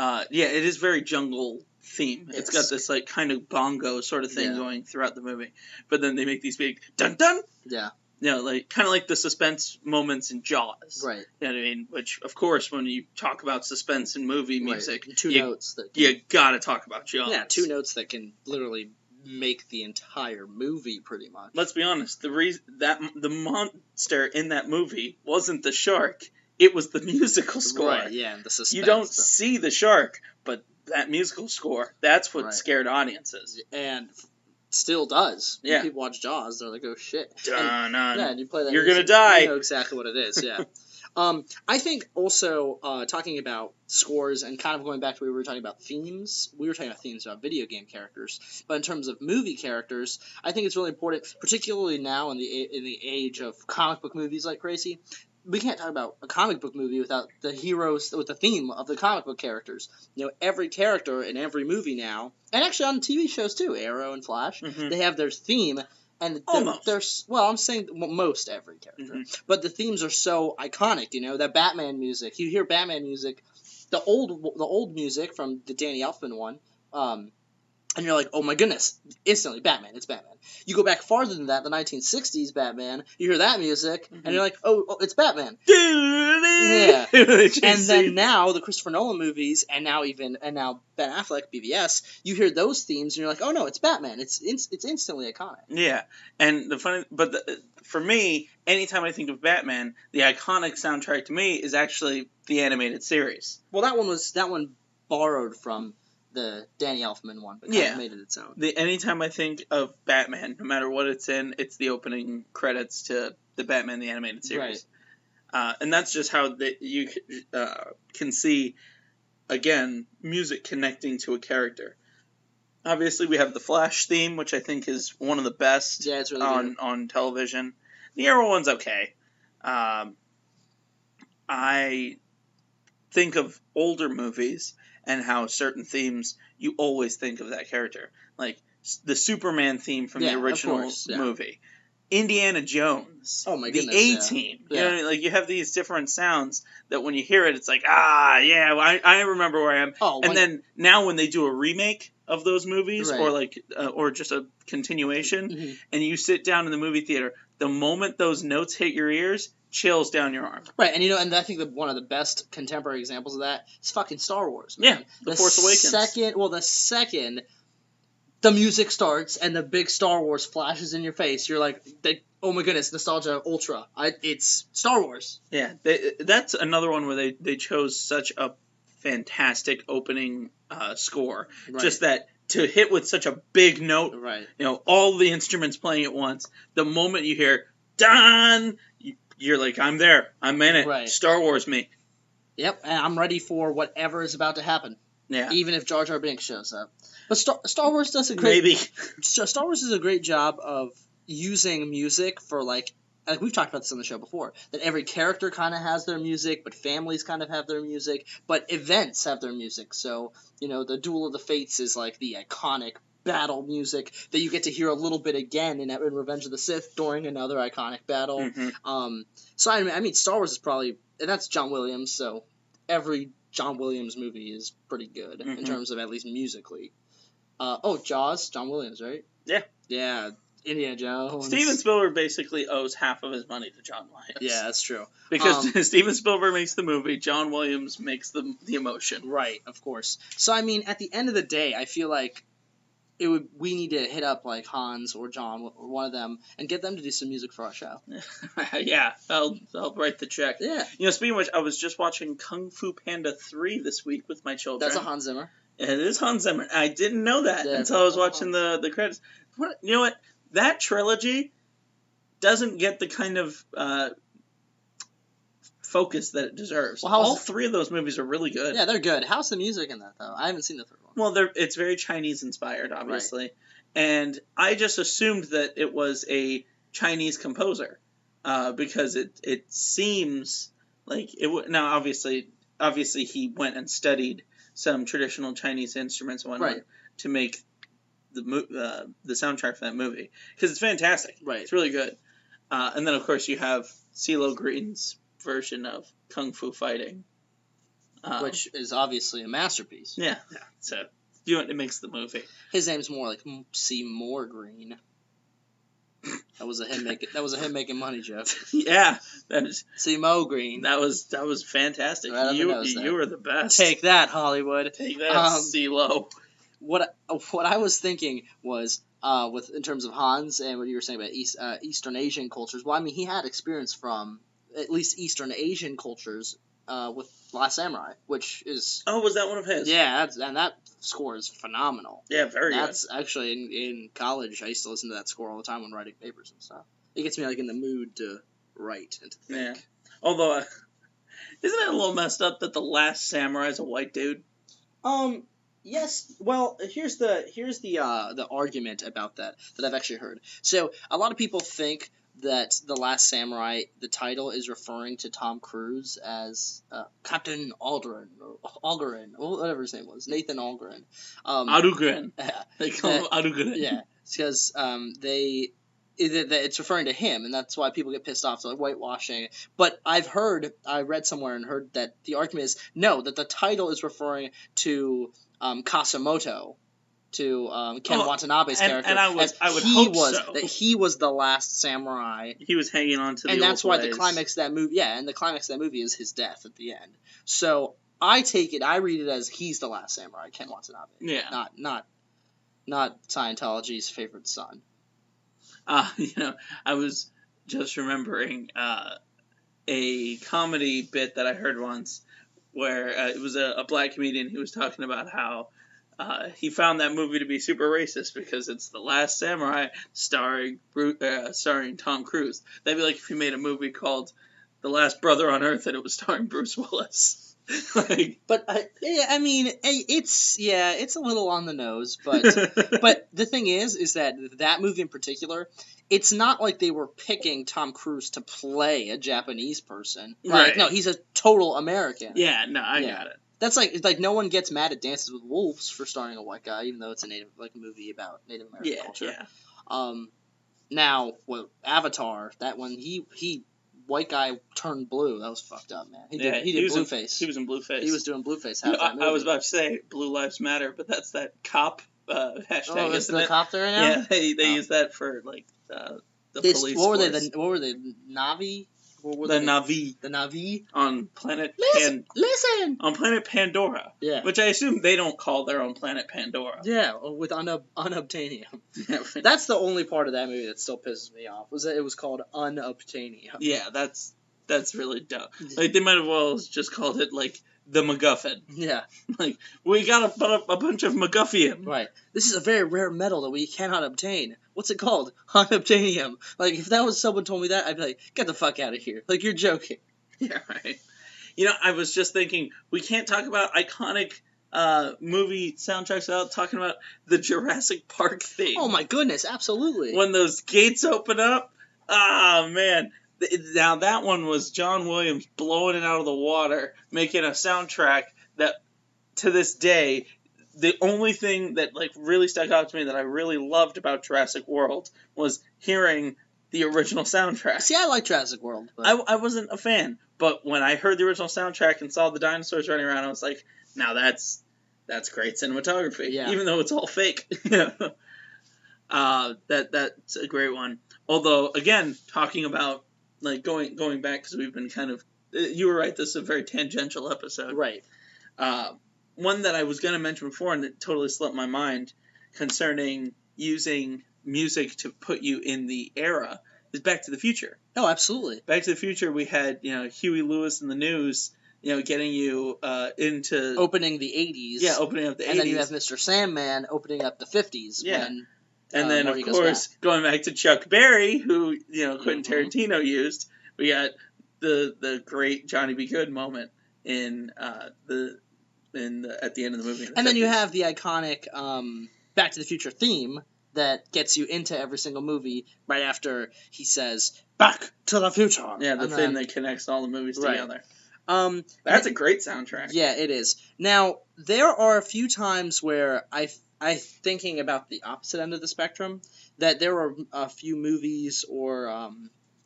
It is very jungle theme. Yes. It's got this like kind of bongo sort of thing going throughout the movie. But then they make these big dun dun. Yeah. Like kind of like the suspense moments in Jaws. Right. You know what I mean? Which, of course, when you talk about suspense in movie music, notes that you gotta talk about Jaws. Yeah, 2 notes that can literally make the entire movie pretty much. Let's be honest. The reason that the monster in that movie wasn't the shark, it was the musical score. Right. Yeah, and the suspense. You don't see the shark, but that musical score—that's what scared audiences. And still does. Yeah. When people watch Jaws, they're like, oh shit. And you play that you're music, gonna die. You know exactly what it is, yeah. I think also, talking about scores and kind of going back to where we were talking about themes, we were talking about themes about video game characters, but in terms of movie characters, I think it's really important, particularly now in the age of comic book movies like crazy. We can't talk about a comic book movie without the heroes, with the theme of the comic book characters. Every character in every movie now, and actually on TV shows too, Arrow and Flash, they have their theme. And almost. I'm saying most every character. But the themes are so iconic, that Batman music. You hear Batman music, the old music from the Danny Elfman one, and you're like, oh my goodness, instantly, Batman, it's Batman. You go back farther than that, the 1960s Batman, you hear that music, and you're like, oh, it's Batman. Yeah. And then now, the Christopher Nolan movies, and now Ben Affleck, BVS, you hear those themes, and you're like, oh no, it's Batman. It's instantly iconic. Yeah, and for me, anytime I think of Batman, the iconic soundtrack to me is actually the animated series. Well, that one borrowed from the Danny Elfman one, but kind of made it its own. Anytime I think of Batman, no matter what it's in, it's the opening credits to the Batman the Animated Series. Right. And that's just how you can see, again, music connecting to a character. Obviously, we have the Flash theme, which I think is one of the best it's really good. On television. The Arrow one's okay. I think of older movies and how certain themes, you always think of that character. Like, the Superman theme from Yeah, the of original course, yeah. movie. Indiana Jones. Oh my the goodness, A-Team. yeah. You know, like you have these different sounds that when you hear it, it's like, yeah, I remember where I am. Oh, And then now when they do a remake of those movies, Right. or like, or just a continuation, Mhm. and you sit down in the movie theater, the moment those notes hit your ears, chills down your arm. Right, and and I think that one of the best contemporary examples of that is fucking Star Wars, man. Yeah, The Force Awakens. The second the music starts and the big Star Wars flashes in your face, you're like, oh my goodness, nostalgia ultra. It's Star Wars. Yeah, that's another one where they chose such a fantastic opening score. Right. Just that to hit with such a big note, Right. you know, all the instruments playing at once. The moment you hear "Done," you're like, I'm there, I'm in it. Right. Star Wars me. Yep, and I'm ready for whatever is about to happen. Yeah. Even if Jar Jar Binks shows up. But Star Wars does a great Maybe. Star Wars does a great job of using music for like we've talked about this on the show before, that every character kind of has their music, but families kind of have their music, but events have their music. So, you know, the Duel of the Fates is like the iconic battle music that you get to hear a little bit again in Revenge of the Sith during another iconic battle. Mm-hmm. So I mean, Star Wars is probably, and that's John Williams, so every John Williams movie is pretty good in terms of at least musically. Jaws, John Williams, right? Yeah. Yeah, Indiana Jones. Steven Spielberg basically owes half of his money to John Williams. Yeah, that's true. Because Steven Spielberg makes the movie, John Williams makes the emotion. Right, of course. So I mean, at the end of the day, I feel like we need to hit up like Hans or John or one of them and get them to do some music for our show. Yeah, I'll write the check. Yeah. You know, speaking of which, I was just watching Kung Fu Panda 3 this week with my children. That's a Hans Zimmer. It is Hans Zimmer. I didn't know that until I was watching the credits. You know what? That trilogy doesn't get the kind of focus that it deserves. Well, all three of those movies are really good. Yeah, they're good. How's the music in that, though? I haven't seen the third one. Well, it's very Chinese inspired, obviously. Right. And I just assumed that it was a Chinese composer because it seems like it would. Now, obviously he went and studied some traditional Chinese instruments and whatnot to make the soundtrack for that movie, because it's fantastic. Right. It's really good. And then, of course, you have CeeLo Green's version of Kung Fu Fighting. Which is obviously a masterpiece. Yeah. So, it makes the movie. His name's more like Seymour Green. That was a him making money, Jeff. Yeah, that was Seymour Green. That was fantastic. Right you were the best. Take that, Hollywood. Take that, CeeLo. What I was thinking was in terms of Hans and what you were saying about Eastern Asian cultures. Well, I mean, he had experience from at least Eastern Asian cultures with Last Samurai, which is... Oh, was that one of his? Yeah, and that score is phenomenal. Yeah, very good. That's actually, in college, I used to listen to that score all the time when writing papers and stuff. It gets me, like, in the mood to write and to think. Yeah. Although, isn't it a little messed up that the Last Samurai is a white dude? Yes. Well, here's the argument about that I've actually heard. So, a lot of people think that The Last Samurai, the title is referring to Tom Cruise as Captain Algren, or whatever his name was, Nathan Algren. Adugen. They call him Adugen. Yeah, because it's referring to him, and that's why people get pissed off, so like whitewashing. But I read somewhere and heard that the argument is no, that the title is referring to Kasamoto, to Ken Watanabe's character. And I would hope so. That he was the last samurai. He was hanging on to the and that's why ways. the climax of that movie. Yeah, and the climax of that movie is his death at the end. So I read it as he's the last samurai, Ken Watanabe. Yeah. Not Scientology's favorite son. I was just remembering a comedy bit that I heard once where it was a black comedian who was talking about how he found that movie to be super racist because it's The Last Samurai starring Tom Cruise. That'd be like if you made a movie called The Last Brother on Earth and it was starring Bruce Willis. But I mean, it's a little on the nose, but but the thing is that movie in particular, it's not like they were picking Tom Cruise to play a Japanese person. Like, right. No, he's a total American. Yeah, no, I got it. That's like no one gets mad at Dances with Wolves for starring a white guy, even though it's a movie about Native American culture. Yeah. Now, Avatar, that one, he white guy turned blue. That was fucked up, man. He did Blueface. He was in Blueface. He was doing Blueface half that movie. I was about to say Blue Lives Matter, but that's that cop hashtag, isn't it? Cop there right now? Yeah, they use that for like the police. What were they? Navi? The Na'vi. The Na'vi on planet listen on planet Pandora. Yeah. Which I assume they don't call their own planet Pandora. Yeah, with unobtainium. That's the only part of that movie that still pisses me off. Was that it was called unobtainium. Yeah, that's really dumb. Like they might have well just called it like the MacGuffin. Yeah. Like we got a bunch of MacGuffium. Right. This is a very rare metal that we cannot obtain. What's it called? Unobtainium. Like, if that was someone told me that, I'd be like, get the fuck out of here. Like, you're joking. Yeah, right. You know, I was just thinking, we can't talk about iconic movie soundtracks without talking about the Jurassic Park theme. Oh my goodness, absolutely. When those gates open up, man. Now, that one was John Williams blowing it out of the water, making a soundtrack that, to this day, the only thing that like really stuck out to me that I really loved about Jurassic World was hearing the original soundtrack. See, I like Jurassic World. But I wasn't a fan, but when I heard the original soundtrack and saw the dinosaurs running around, I was like, now that's great cinematography, even though it's all fake. That's a great one. Although, again, talking about like going back, because we've been kind of, you were right, this is a very tangential episode. Right. One that I was going to mention before and it totally slipped my mind concerning using music to put you in the era is Back to the Future. Oh, absolutely. Back to the Future, we had, Huey Lewis in the News, getting you into... Opening the 80s. Yeah, opening up the 80s. And then you have Mr. Sandman opening up the 50s. Yeah. When, and then, of course, going back to Chuck Berry, who, Quentin Tarantino used, we got the great Johnny B. Good moment in at the end of the movie. And then you have the iconic Back to the Future theme that gets you into every single movie right after he says, Back to the Future! Yeah, the thing that connects all the movies together. That's a great soundtrack. Yeah, it is. Now, there are a few times where I thinking about the opposite end of the spectrum, that there are a few movies or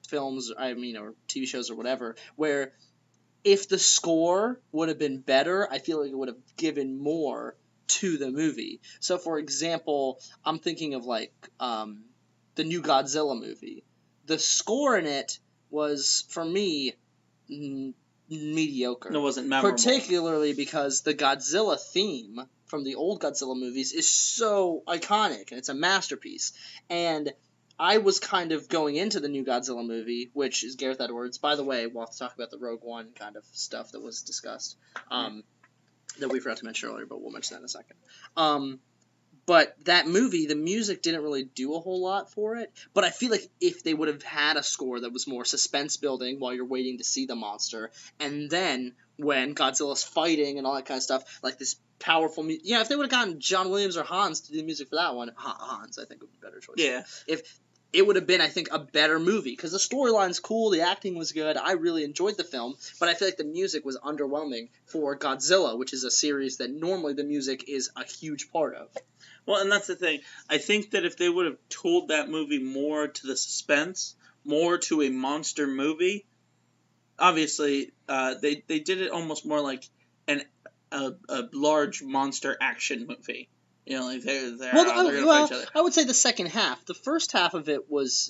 films, or TV shows or whatever, where if the score would have been better, I feel like it would have given more to the movie. So, for example, I'm thinking of like the new Godzilla movie. The score in it was, for me, mediocre. It wasn't memorable. Particularly because the Godzilla theme from the old Godzilla movies is so iconic, and it's a masterpiece. And I was kind of going into the new Godzilla movie, which is Gareth Edwards. By the way, we'll have to talk about the Rogue One kind of stuff that was discussed, that we forgot to mention earlier, but we'll mention that in a second. But that movie, the music didn't really do a whole lot for it. But I feel like if they would have had a score that was more suspense building while you're waiting to see the monster, and then when Godzilla's fighting and all that kind of stuff, like this powerful music. Yeah, if they would have gotten John Williams or Hans to do the music for that one, Hans, I think, would be a better choice. Yeah. If it would have been, I think, a better movie, because the storyline's cool, the acting was good, I really enjoyed the film, but I feel like the music was underwhelming for Godzilla, which is a series that normally the music is a huge part of. Well, and that's the thing. I think that if they would have told that movie more to the suspense, more to a monster movie, obviously, they did it almost more like a large monster action movie. Like they're gonna fight each other. I would say the second half. The first half of it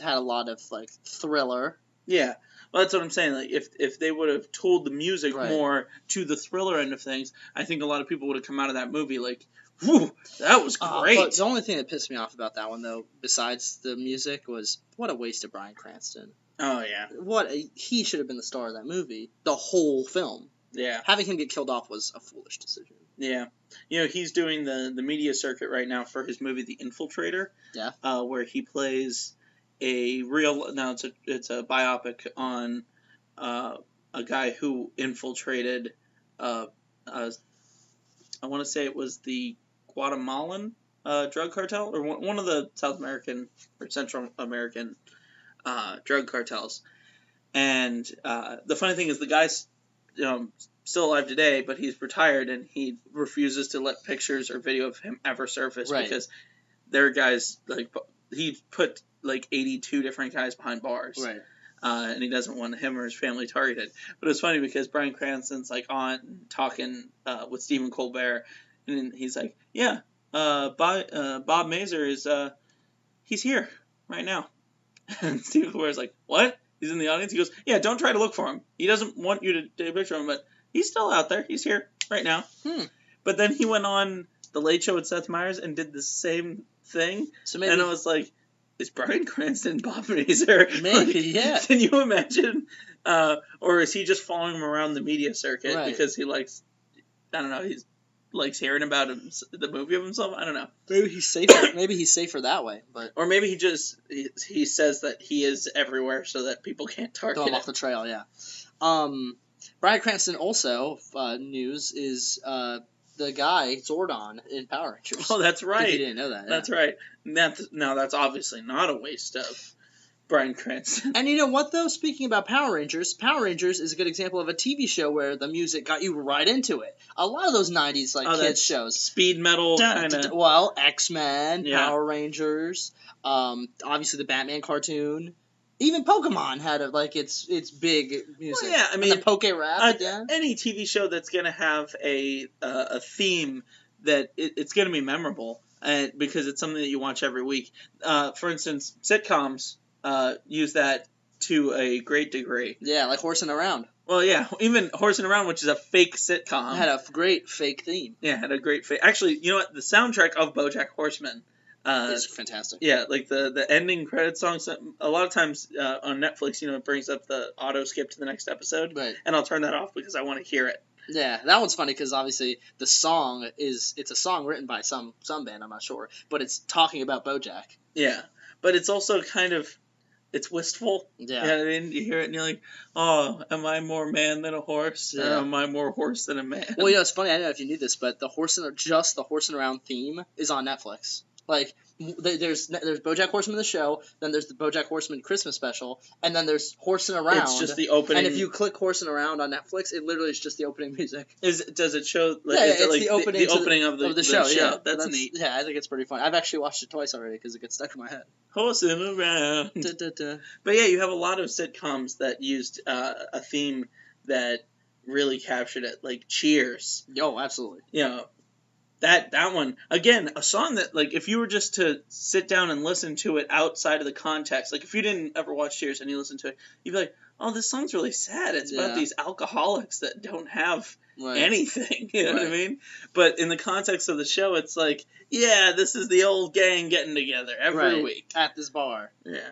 had a lot of like thriller. Yeah, well, that's what I'm saying. Like if they would have told the music more to the thriller end of things, I think a lot of people would have come out of that movie like, "Whew, that was great." But the only thing that pissed me off about that one, though, besides the music, was what a waste of Bryan Cranston. Oh yeah, he should have been the star of that movie, the whole film. Yeah, having him get killed off was a foolish decision. Yeah, he's doing the media circuit right now for his movie The Infiltrator. Yeah, where he plays it's a biopic on a guy who infiltrated. I want to say it was the Guatemalan drug cartel, or one of the South American or Central American drug cartels. And the funny thing is, the guy's still alive today, but he's retired and he refuses to let pictures or video of him ever surface Right. because there are guys like he put like 82 different guys behind bars. Right. And he doesn't want him or his family targeted. But it's funny because Bryan Cranston's like on talking with Stephen Colbert, and he's like, "Yeah, Bob Mazur is he's here right now." And Stephen Colbert's like, "What? He's in the audience?" He goes, "Yeah, don't try to look for him. He doesn't want you to take a picture of him, but he's still out there. He's here right now." But then he went on The Late Show with Seth Meyers and did the same thing, So maybe, and I was like, is Bryan Cranston Bob Mazur? maybe, yeah. Can you imagine? Or is he just following him around the media circuit Right. because he likes, I don't know, he likes hearing about the movie of himself? I don't know. Maybe he's safer. Maybe he's safer that way, but Or maybe he says that he is everywhere so that people can't target throw him him. off the trail. Yeah. Bryan Cranston also news is the guy Zordon in Power Rangers. Oh, that's If right. you didn't know that. That's right. That's obviously not a waste of Bryan Cranston. And you know what, though? Speaking about Power Rangers is a good example of a TV show where the music got you right into it. A lot of those 90s kids shows. Speed metal kind of. Well, X-Men, Yeah. Power Rangers, obviously the Batman cartoon. Even Pokemon had its big music. Well, yeah, I mean, and the Poke Rap again. Any TV show that's gonna have a theme that it's gonna be memorable, because it's something that you watch every week. For instance, sitcoms use that to a great degree. Yeah, like Horsing Around. Well, yeah, even Horsing Around, which is a fake sitcom, Had a great fake theme. Yeah, had a great fake. Actually, you know what? The soundtrack of BoJack Horseman. It's fantastic. Yeah, like the ending credit songs. A lot of times on Netflix, it brings up the auto skip to the next episode, Right. and I'll turn that off because I want to hear it. Yeah, that one's funny because obviously the song it's a song written by some band, I'm not sure, but it's talking about BoJack. Yeah, but it's also kind of, it's wistful. Yeah. You know what I mean? You hear it and you're like, oh, am I more man than a horse? Or Yeah. am I more horse than a man? Well, it's funny. I don't know if you knew this, but the Horsing Around theme is on Netflix. Like, there's BoJack Horseman the show, then there's the BoJack Horseman Christmas special, and then there's Horsing Around. It's just the opening. And if you click Horsing Around on Netflix, it literally is just the opening music. Does it show? Yeah, is it it's like the opening of the show. Yeah, That's neat. Yeah, I think it's pretty fun. I've actually watched it twice already because it gets stuck in my head. Horsing around. Da-da-da. But yeah, you have a lot of sitcoms that used a theme that really captured it, like Cheers. Oh, absolutely. That one, again, a song that, like, if you were just to sit down and listen to it outside of the context, like, if you didn't ever watch Cheers and you listen to it, you'd be like, oh, this song's really sad. It's about these alcoholics that don't have anything, you know what I mean? But in the context of the show, it's like, yeah, this is the old gang getting together every week. At this bar. Yeah.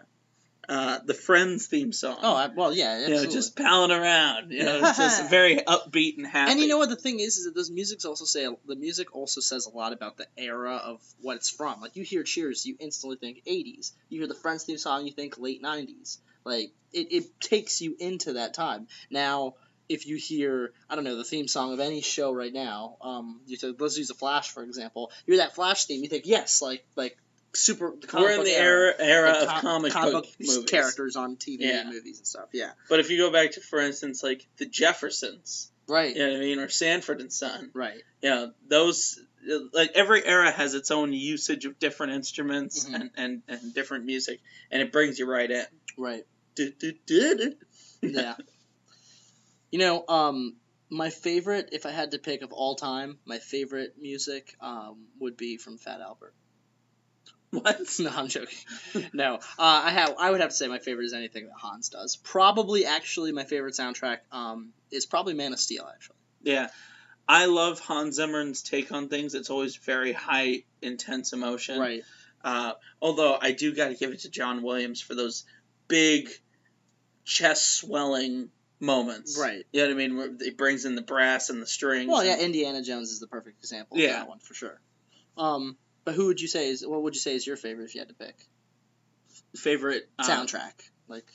The Friends theme song. Oh, well, yeah, absolutely. Just palling around. It's just very upbeat and happy. And you know what the thing is that the music also says a lot about the era of what it's from. Like, you hear Cheers, you instantly think 80s. You hear the Friends theme song, you think late 90s. Like, it takes you into that time. Now, if you hear, I don't know, the theme song of any show right now, let's use The Flash, for example. You hear that Flash theme, you think, yes, like super. We're in the era like of comic book movies. Characters on TV Yeah. and movies and stuff. Yeah, But if you go back to, for instance, like the Jeffersons, right, you know what I mean, or Sanford and Son, right, those, like, every era has its own usage of different instruments Mhm. and different music, and it brings you right in. right. Du-du-du-du. Yeah. My favorite, if I had to pick of all time, my favorite music would be from Fat Albert. What? No, I'm joking. No, I would have to say my favorite is anything that Hans does. Probably, actually, my favorite soundtrack is probably Man of Steel. Actually, Yeah. I love Hans Zimmer's take on things. It's always very high, intense emotion. right? Although I do got to give it to John Williams for those big, chest swelling moments. Right. You know what I mean? Where it brings in the brass and the strings. Well, yeah, and- Indiana Jones is the perfect example of Yeah. that one for sure. But what would you say is your favorite if you had to pick Favorite soundtrack? Like,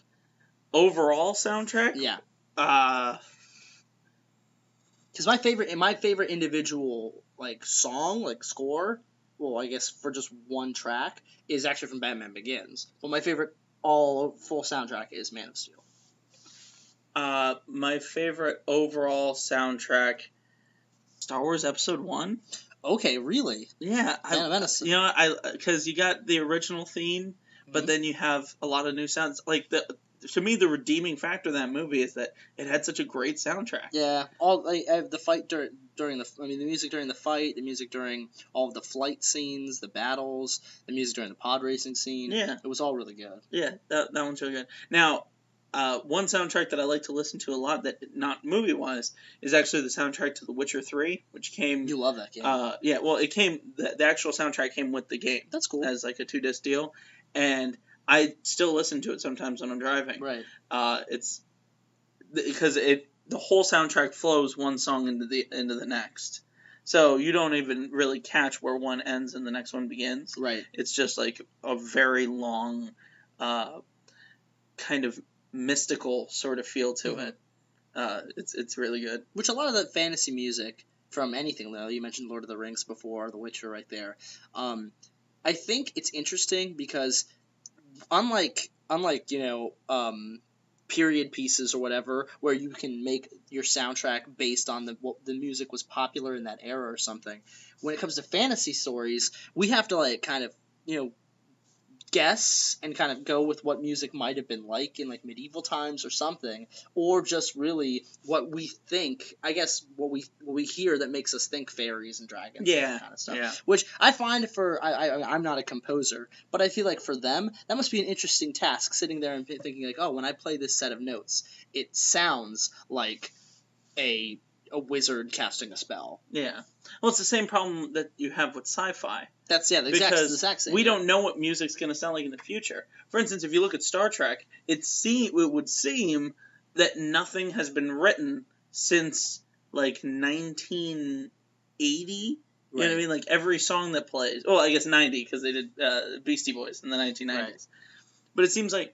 overall soundtrack? yeah, because my favorite individual song score. Well, I guess for just one track is actually from Batman Begins. But my favorite all full soundtrack is Man of Steel. My favorite overall soundtrack, Star Wars Episode 1. Okay, really? Yeah, Phantom Menace. because you got the original theme, but then you have a lot of new sounds. Like to me, the redeeming factor of that movie is that it had such a great soundtrack. Yeah, all the fight during the the music during the fight, the music during all of the flight scenes, the battles, the music during the pod racing scene. Yeah, it was all really good. Yeah, that one's really good. Now, one soundtrack that I like to listen to a lot, that not movie wise, is actually the soundtrack to The Witcher 3, which came. You love that game. Yeah, well, it came. The actual soundtrack came with the game. That's cool. As like a 2-disc deal, and I still listen to it sometimes when I'm driving. Right. It's because the whole soundtrack flows one song into the next, so you don't even really catch where one ends and the next one begins. Right. It's just like a very long, kind of mystical sort of feel to it. It's really good. Which a lot of the fantasy music from anything, though, you mentioned Lord of the Rings before, The Witcher right there. I think it's interesting because unlike period pieces or whatever, where you can make your soundtrack based on what the music was popular in that era or something. When it comes to fantasy stories, we have to like kind of guess and kind of go with what music might have been like in like medieval times or something, or just really what we think. I guess what we hear that makes us think fairies and dragons. Yeah, and that kind of stuff. Yeah. Which I find I'm not a composer, but I feel like for them that must be an interesting task, sitting there and thinking like, oh, when I play this set of notes, it sounds like a wizard casting a spell. Yeah. Well, it's the same problem that you have with sci-fi. That's the exact same. We don't know what music's going to sound like in the future. For instance, if you look at Star Trek, it would seem that nothing has been written since like 1980. You know what I mean? Like every song that plays. Well, I guess 90 because they did Beastie Boys in the 1990s. Right. But it seems like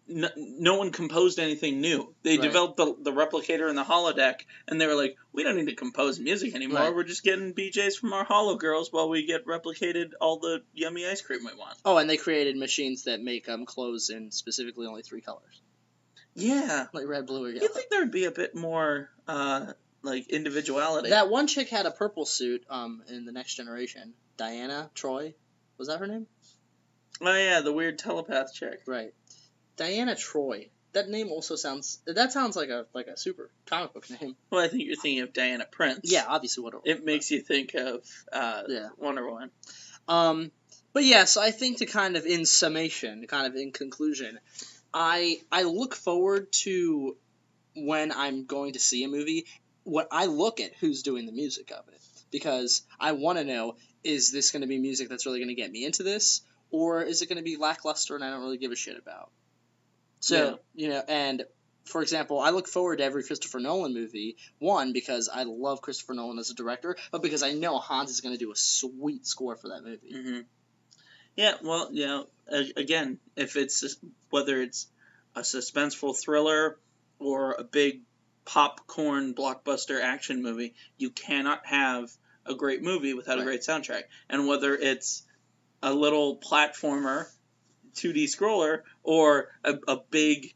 no one composed anything new. They developed the replicator and the holodeck, and they were like, we don't need to compose music anymore. Right. We're just getting BJs from our holo girls while we get replicated all the yummy ice cream we want. Oh, and they created machines that make clothes in specifically only 3 colors. Yeah. Like red, blue, or yellow. You'd think there would be a bit more like individuality. That one chick had a purple suit in The Next Generation. Diana Troy. Was that her name? Oh, yeah, the weird telepath chick. Right. Diana Troy. That name also sounds like a super comic book name. Well, I think you're thinking of Diana Prince. Yeah, obviously it makes you think of Wonder Woman. But yeah, so I think to kind of in summation, kind of in conclusion, I look forward to when I'm going to see a movie, what I look at who's doing the music of it, because I want to know, is this going to be music that's really going to get me into this, or is it going to be lackluster and I don't really give a shit about? So, and for example, I look forward to every Christopher Nolan movie, one, because I love Christopher Nolan as a director, but because I know Hans is going to do a sweet score for that movie. Mm-hmm. Yeah, well, again, whether it's a suspenseful thriller or a big popcorn blockbuster action movie, you cannot have a great movie without a great soundtrack. And whether it's a little platformer 2D scroller or a big,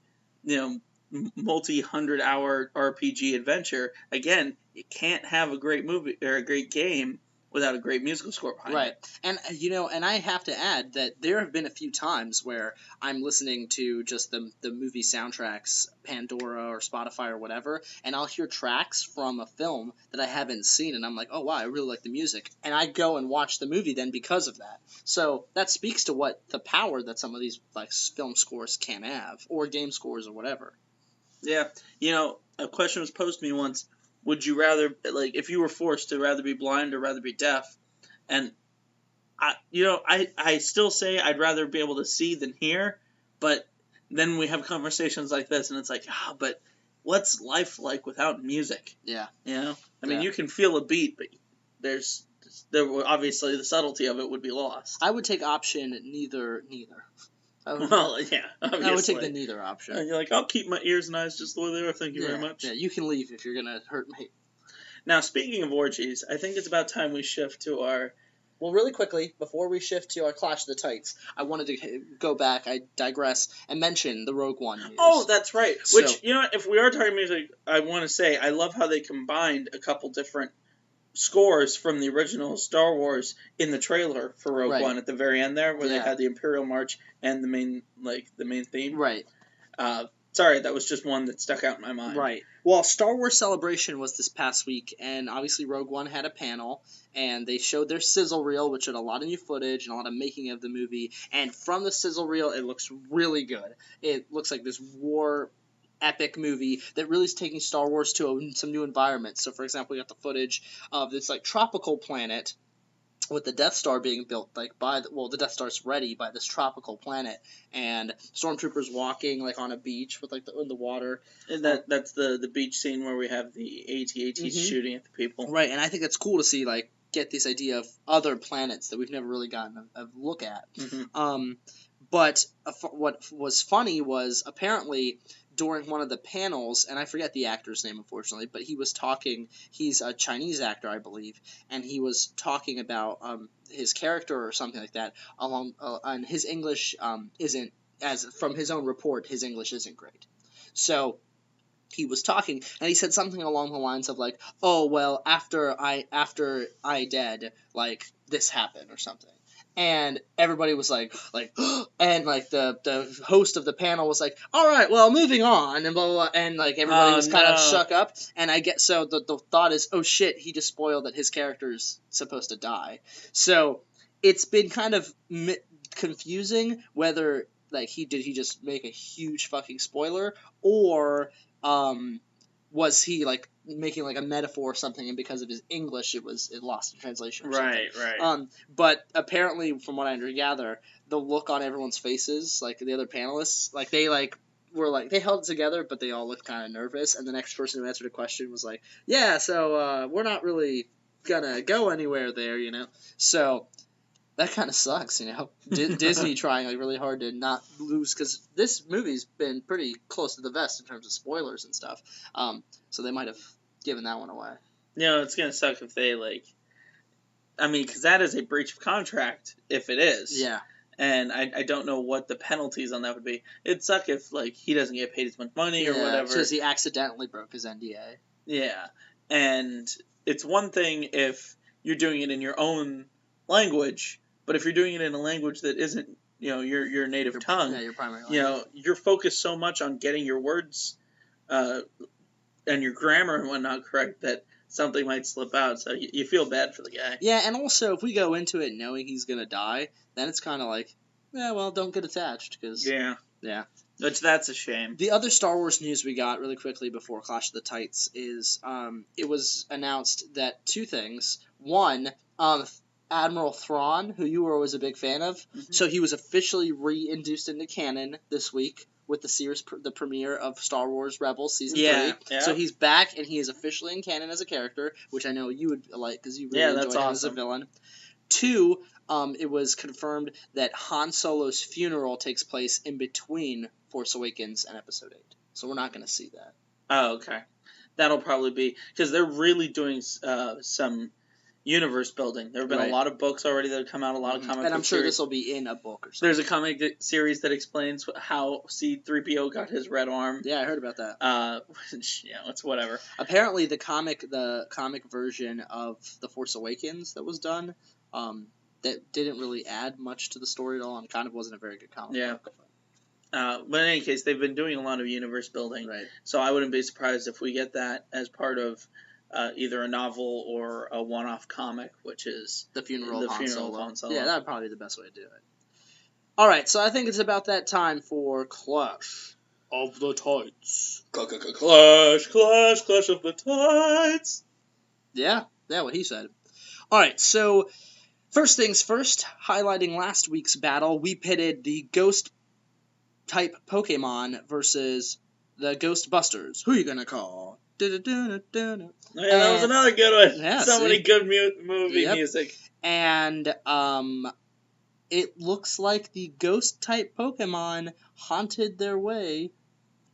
multi-100-hour RPG adventure, again, you can't have a great movie or a great game without a great musical score behind it. Right. And, and I have to add that there have been a few times where I'm listening to just the movie soundtracks, Pandora or Spotify or whatever, and I'll hear tracks from a film that I haven't seen, and I'm like, oh, wow, I really like the music. And I go and watch the movie then because of that. So that speaks to what the power that some of these like film scores can have, or game scores or whatever. Yeah. A question was posed to me once. Would you rather, like, if you were forced to rather be blind or rather be deaf? And, I still say I'd rather be able to see than hear, but then we have conversations like this, and it's like, but what's life like without music? Yeah. I mean, you can feel a beat, but obviously the subtlety of it would be lost. I would take option neither. Well, yeah, obviously. I would take the neither option. And you're like, I'll keep my ears and eyes just the way they are, thank you very much. Yeah, you can leave if you're going to hurt me. Now, speaking of orgies, I think it's about time we shift to our Well, really quickly, before we shift to our Clash of the Tights, I wanted to go back, I digress, and mention the Rogue One news. Oh, that's right. So- Which, you know what, if we are talking music, I want to say, I love how they combined a couple different scores from the original Star Wars in the trailer for Rogue Right. One at the very end there, where they Yeah. had the Imperial March and the main theme. Right. Sorry, that was just one that stuck out in my mind. Right. Well, Star Wars Celebration was this past week, and obviously Rogue One had a panel, and they showed their sizzle reel, which had a lot of new footage and a lot of making of the movie. And from the sizzle reel, it looks really good. It looks like this war epic movie that really is taking Star Wars to some new environments. So, for example, we got the footage of this like tropical planet with the Death Star being built, like the Death Star's ready by this tropical planet, and stormtroopers walking like on a beach with like in the water. And that's the beach scene where we have the AT-ATs shooting at the people. Right, and I think it's cool to see like get this idea of other planets that we've never really gotten a look at. Mm-hmm. But what was funny was apparently during one of the panels, and I forget the actor's name unfortunately, but he was talking. He's a Chinese actor, I believe, and he was talking about his character or something like that. And his English isn't, as from his own report, his English isn't great. So he was talking, and he said something along the lines of like, "Oh well, after I dead, like this happened or something." And everybody was like, and like the host of the panel was like, all right, well, moving on, and blah, blah, blah. And like everybody was kind of shook up. And I get, so the thought is, oh shit, he just spoiled that his character's supposed to die. So it's been kind of confusing whether like he just make a huge fucking spoiler, or was he like making like a metaphor or something, and because of his English it lost in translation or Right. but apparently from what I gather, the look on everyone's faces, like the other panelists, like they like were like they held it together, but they all looked kind of nervous, and the next person who answered a question was like, yeah, so we're not really gonna go anywhere there, you know. So that kind of sucks, you know. Disney trying like really hard to not lose, because this movie's been pretty close to the vest in terms of spoilers and stuff. So they might have given that one away. You know, it's gonna suck if they because that is a breach of contract if it is. Yeah. And I don't know what the penalties on that would be. It'd suck if he doesn't get paid as much money or whatever. Because he accidentally broke his NDA. Yeah, and it's one thing if you're doing it in your own language. But if you're doing it in a language that isn't, your native tongue, your primary language. You're focused so much on getting your words and your grammar and whatnot correct that something might slip out. So you feel bad for the guy. Yeah, and also if we go into it knowing he's gonna die, then it's kind of like, yeah, well, don't get attached, because yeah. Which that's a shame. The other Star Wars news we got really quickly before Clash of the Tights is it was announced that two things. One, Admiral Thrawn, who you were always a big fan of, so he was officially reintroduced into canon this week with the premiere of Star Wars Rebels Season 3. Yeah. So he's back, and he is officially in canon as a character, which I know you would like, because you really enjoyed him as a villain. Two, it was confirmed that Han Solo's funeral takes place in between Force Awakens and Episode 8. So we're not going to see that. Oh, okay. That'll probably be, because they're really doing some universe building. There have been a lot of books already that have come out, a lot of comic And I'm sure series. this will be in a book or something. There's a comic series that explains how C-3PO got his red arm. Yeah, I heard about that. Which, it's whatever. Apparently the comic version of The Force Awakens that was done, that didn't really add much to the story at all, and kind of wasn't a very good comic book. But in any case, they've been doing a lot of universe building. Right. So I wouldn't be surprised if we get that as part of either a novel or a one-off comic, which is The Funeral of Han Solo. Yeah, that would probably be the best way to do it. All right, so I think it's about that time for Clash of the Tights. Clash of the Tights. Yeah, what he said. All right, so first things first, highlighting last week's battle, we pitted the Ghost-type Pokemon versus the Ghostbusters. Who are you going to call? Yeah, that was another good one. Yeah, many good movie music. And it looks like the Ghost-type Pokemon haunted their way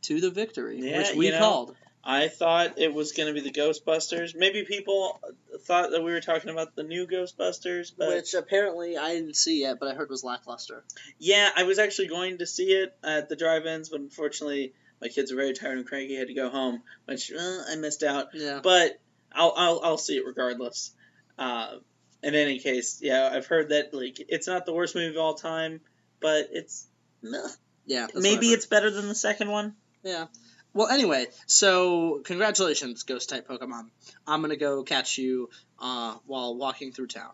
to the victory, which we called. I thought it was going to be the Ghostbusters. Maybe people thought that we were talking about the new Ghostbusters, but Which apparently I didn't see yet, but I heard was lackluster. yeah, I was actually going to see it at the drive-ins, but unfortunately my kids were very tired and cranky. Had to go home, which I missed out. Yeah. But I'll see it regardless. In any case, yeah, I've heard that like it's not the worst movie of all time, but it's Yeah. maybe it's better than the second one. Yeah. Well, anyway, so congratulations, Ghost-type Pokemon. I'm going to go catch you while walking through town.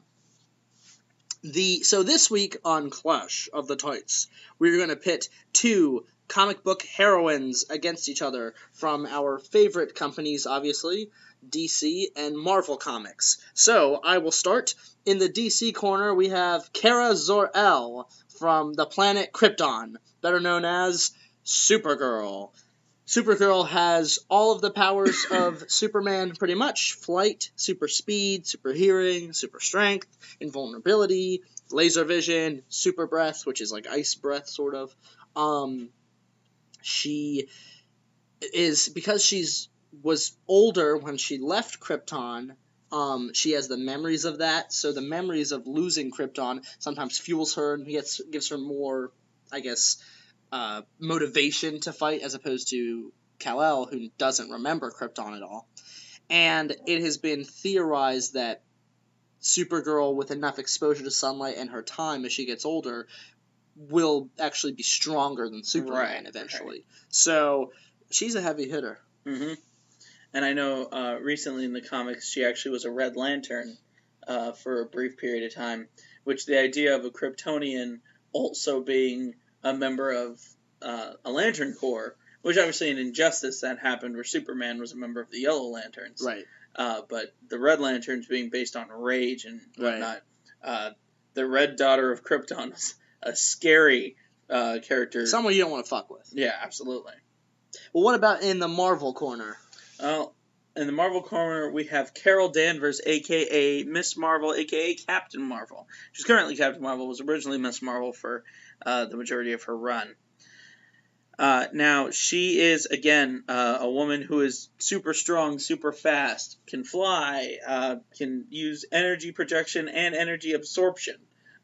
So this week on Clash of the Tights, we're going to pit two comic book heroines against each other from our favorite companies, obviously, DC and Marvel Comics. So I will start. In the DC corner, we have Kara Zor-El from the planet Krypton, better known as Supergirl. Supergirl has all of the powers of Superman, pretty much. Flight, super speed, super hearing, super strength, invulnerability, laser vision, super breath, which is like ice breath, sort of. She is, because was older when she left Krypton, she has the memories of that, so the memories of losing Krypton sometimes fuels her and gives her more, I guess, motivation to fight, as opposed to Kal-El, who doesn't remember Krypton at all. And it has been theorized that Supergirl, with enough exposure to sunlight and her time as she gets older, will actually be stronger than Superman eventually. Right. So she's a heavy hitter. Mm-hmm. And I know recently in the comics she actually was a Red Lantern for a brief period of time, which the idea of a Kryptonian also being a member of a Lantern Corps, which obviously in Injustice that happened where Superman was a member of the Yellow Lanterns. Right. But the Red Lanterns being based on rage and whatnot. Right. The Red Daughter of Krypton is a scary character. Someone you don't want to fuck with. Yeah, absolutely. Well, what about in the Marvel corner? Well, in the Marvel corner, we have Carol Danvers, a.k.a. Miss Marvel, a.k.a. Captain Marvel. She's currently Captain Marvel, was originally Miss Marvel for the majority of her run. Now, she is, again, a woman who is super strong, super fast, can fly, can use energy projection and energy absorption.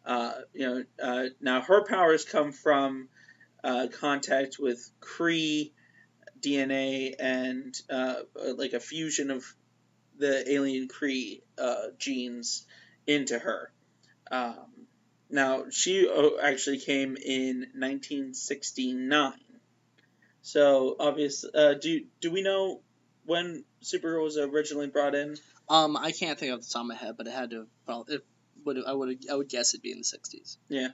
Now, her powers come from contact with Kree DNA and like a fusion of the alien Kree genes into her. Now, she actually came in 1969. So, obviously, do we know when Supergirl was originally brought in? I can't think off the top of my head, but it had to. Well, I would guess it'd be in the 60s. Yeah.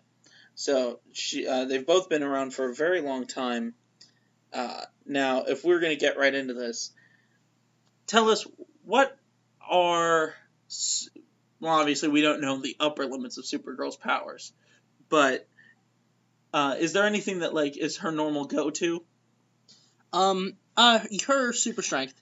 So they've both been around for a very long time. Now, if we're going to get right into this, tell us what are. Well, obviously, we don't know the upper limits of Supergirl's powers, but is there anything that like is her normal go-to? Her super strength.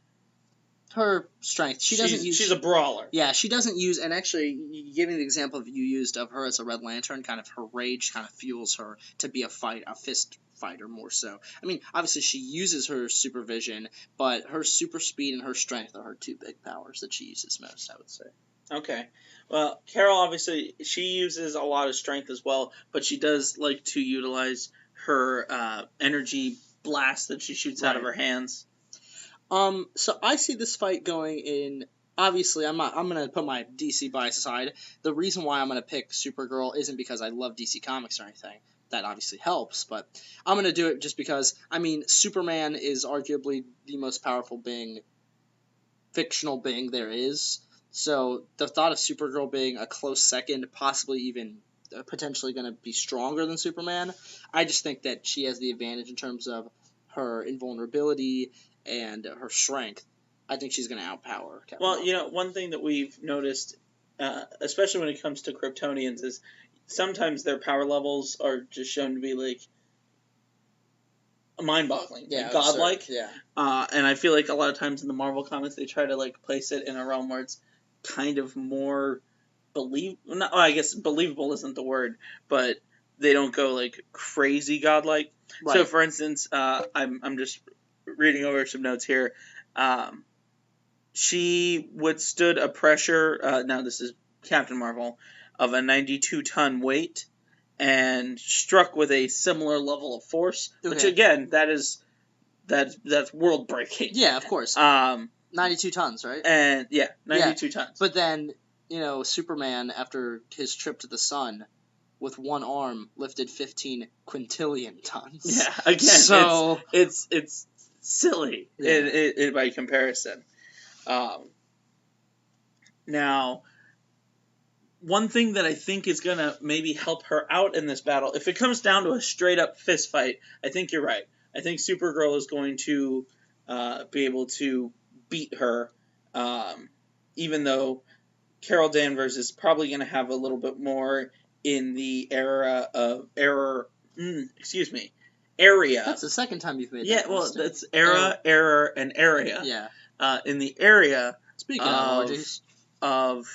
Her strength. She's a brawler. Yeah, she doesn't use, and actually, giving the example you used of her as a Red Lantern, kind of her rage kind of fuels her to be a fist fighter more so. I mean, obviously she uses her supervision, but her super speed and her strength are her two big powers that she uses most, I would say. Okay. Well, Carol, obviously, she uses a lot of strength as well, but she does like to utilize her energy blast that she shoots out of her hands. So I see this fight going in. Obviously, I'm gonna put my DC bias aside. The reason why I'm gonna pick Supergirl isn't because I love DC Comics or anything. That obviously helps, but I'm gonna do it just because, I mean, Superman is arguably the most powerful fictional being there is. So the thought of Supergirl being a close second, possibly even potentially going to be stronger than Superman, I just think that she has the advantage in terms of her invulnerability and her strength. I think she's going to outpower Captain Marvel. One thing that we've noticed, especially when it comes to Kryptonians, is sometimes their power levels are just shown to be like mind-boggling, godlike. Absurd. Yeah. And I feel like a lot of times in the Marvel comics they try to like place it in a realm where it's kind of more believable isn't the word, but they don't go like crazy godlike. Right. So, for instance, I'm just reading over some notes here. She withstood a pressure, now this is Captain Marvel, of a 92-ton weight, and struck with a similar level of force, which again, that's world breaking. Yeah, of course. 92 tons, right? And 92 tons. But then, Superman, after his trip to the sun, with one arm, lifted 15 quintillion tons. Yeah, again, so it's silly by comparison. Now, one thing that I think is going to maybe help her out in this battle, if it comes down to a straight-up fist fight, I think you're right. I think Supergirl is going to be able to beat her, even though Carol Danvers is probably going to have a little bit more in the area. That's the second time you've made that. Yeah, well, that's error, and area. Yeah. In the area. Speaking of emojis. Of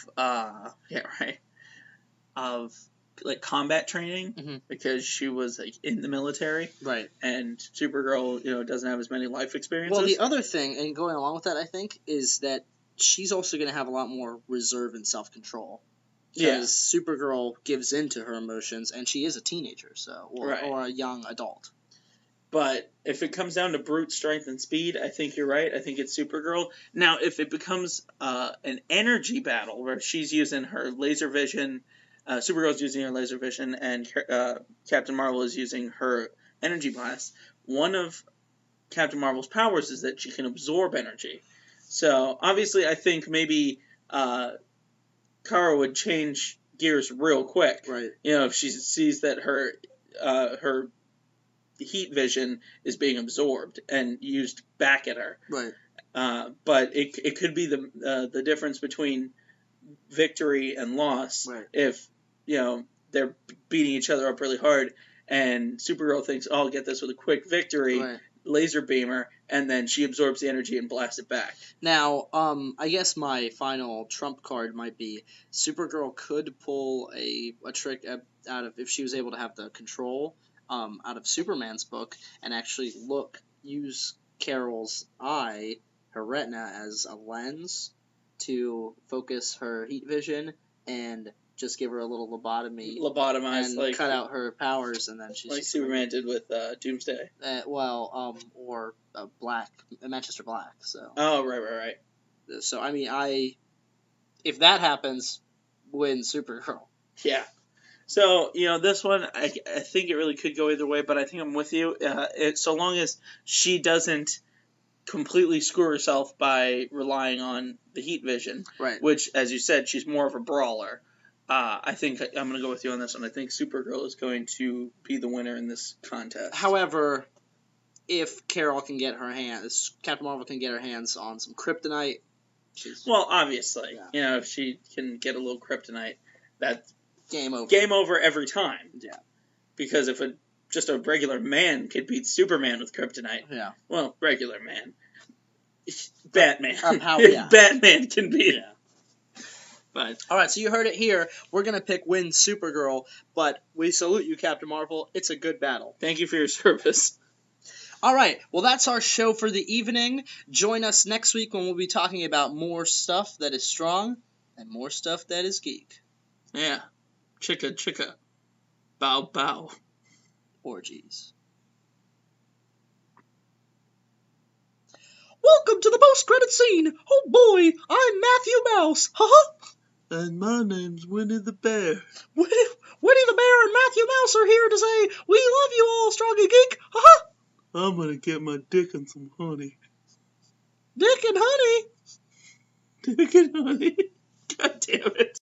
like combat training, because she was like in the military, right? And Supergirl, doesn't have as many life experiences. Well, the other thing, and going along with that, I think, is that she's also going to have a lot more reserve and self-control. Because Supergirl gives in to her emotions, and she is a teenager, or a young adult. But if it comes down to brute strength and speed, I think you're right. I think it's Supergirl. Now, if it becomes an energy battle where she's using her laser vision, Supergirl's using her laser vision, and Captain Marvel is using her energy blast, one of Captain Marvel's powers is that she can absorb energy. So, obviously, I think maybe Kara would change gears real quick. Right. If she sees that her heat vision is being absorbed and used back at her. Right. But it could be the difference between victory and loss. Right. If they're beating each other up really hard, and Supergirl thinks, "Oh, I'll get this with a quick victory." Right. Laser beamer, and then she absorbs the energy and blasts it back. Now, I guess my final trump card might be Supergirl could pull a trick out of, if she was able to have the control out of Superman's book, and actually use Carol's eye, her retina, as a lens to focus her heat vision and just give her a little lobotomize, and cut out her powers, and then she's like Superman did with Doomsday. Or Manchester Black. So. Oh, right. So I mean, if that happens, win Supergirl. Yeah. So this one, I think it really could go either way, but I think I'm with you. So long as she doesn't completely screw herself by relying on the heat vision, right? Which, as you said, she's more of a brawler. I think I'm going to go with you on this one. I think Supergirl is going to be the winner in this contest. However, if Carol can get her Captain Marvel can get her hands on some kryptonite, well, obviously, if she can get a little kryptonite, that's game over. Game over every time. Yeah. Because if just a regular man could beat Superman with kryptonite, well, regular man, Batman, Batman can beat him. But all right, so you heard it here. We're gonna pick win Supergirl, but we salute you, Captain Marvel. It's a good battle. Thank you for your service. All right, well, that's our show for the evening. Join us next week when we'll be talking about more stuff that is strong and more stuff that is geek. Yeah. Chicka. Bow, bow. Orgies. Welcome to the post-credit scene. Oh boy, I'm Matthew Mouse. And my name's Winnie the Bear. Winnie the Bear and Matthew Mouse are here to say, we love you all, Stroggy Geek. I'm gonna get my dick and some honey. Dick and honey? Dick and honey? God damn it.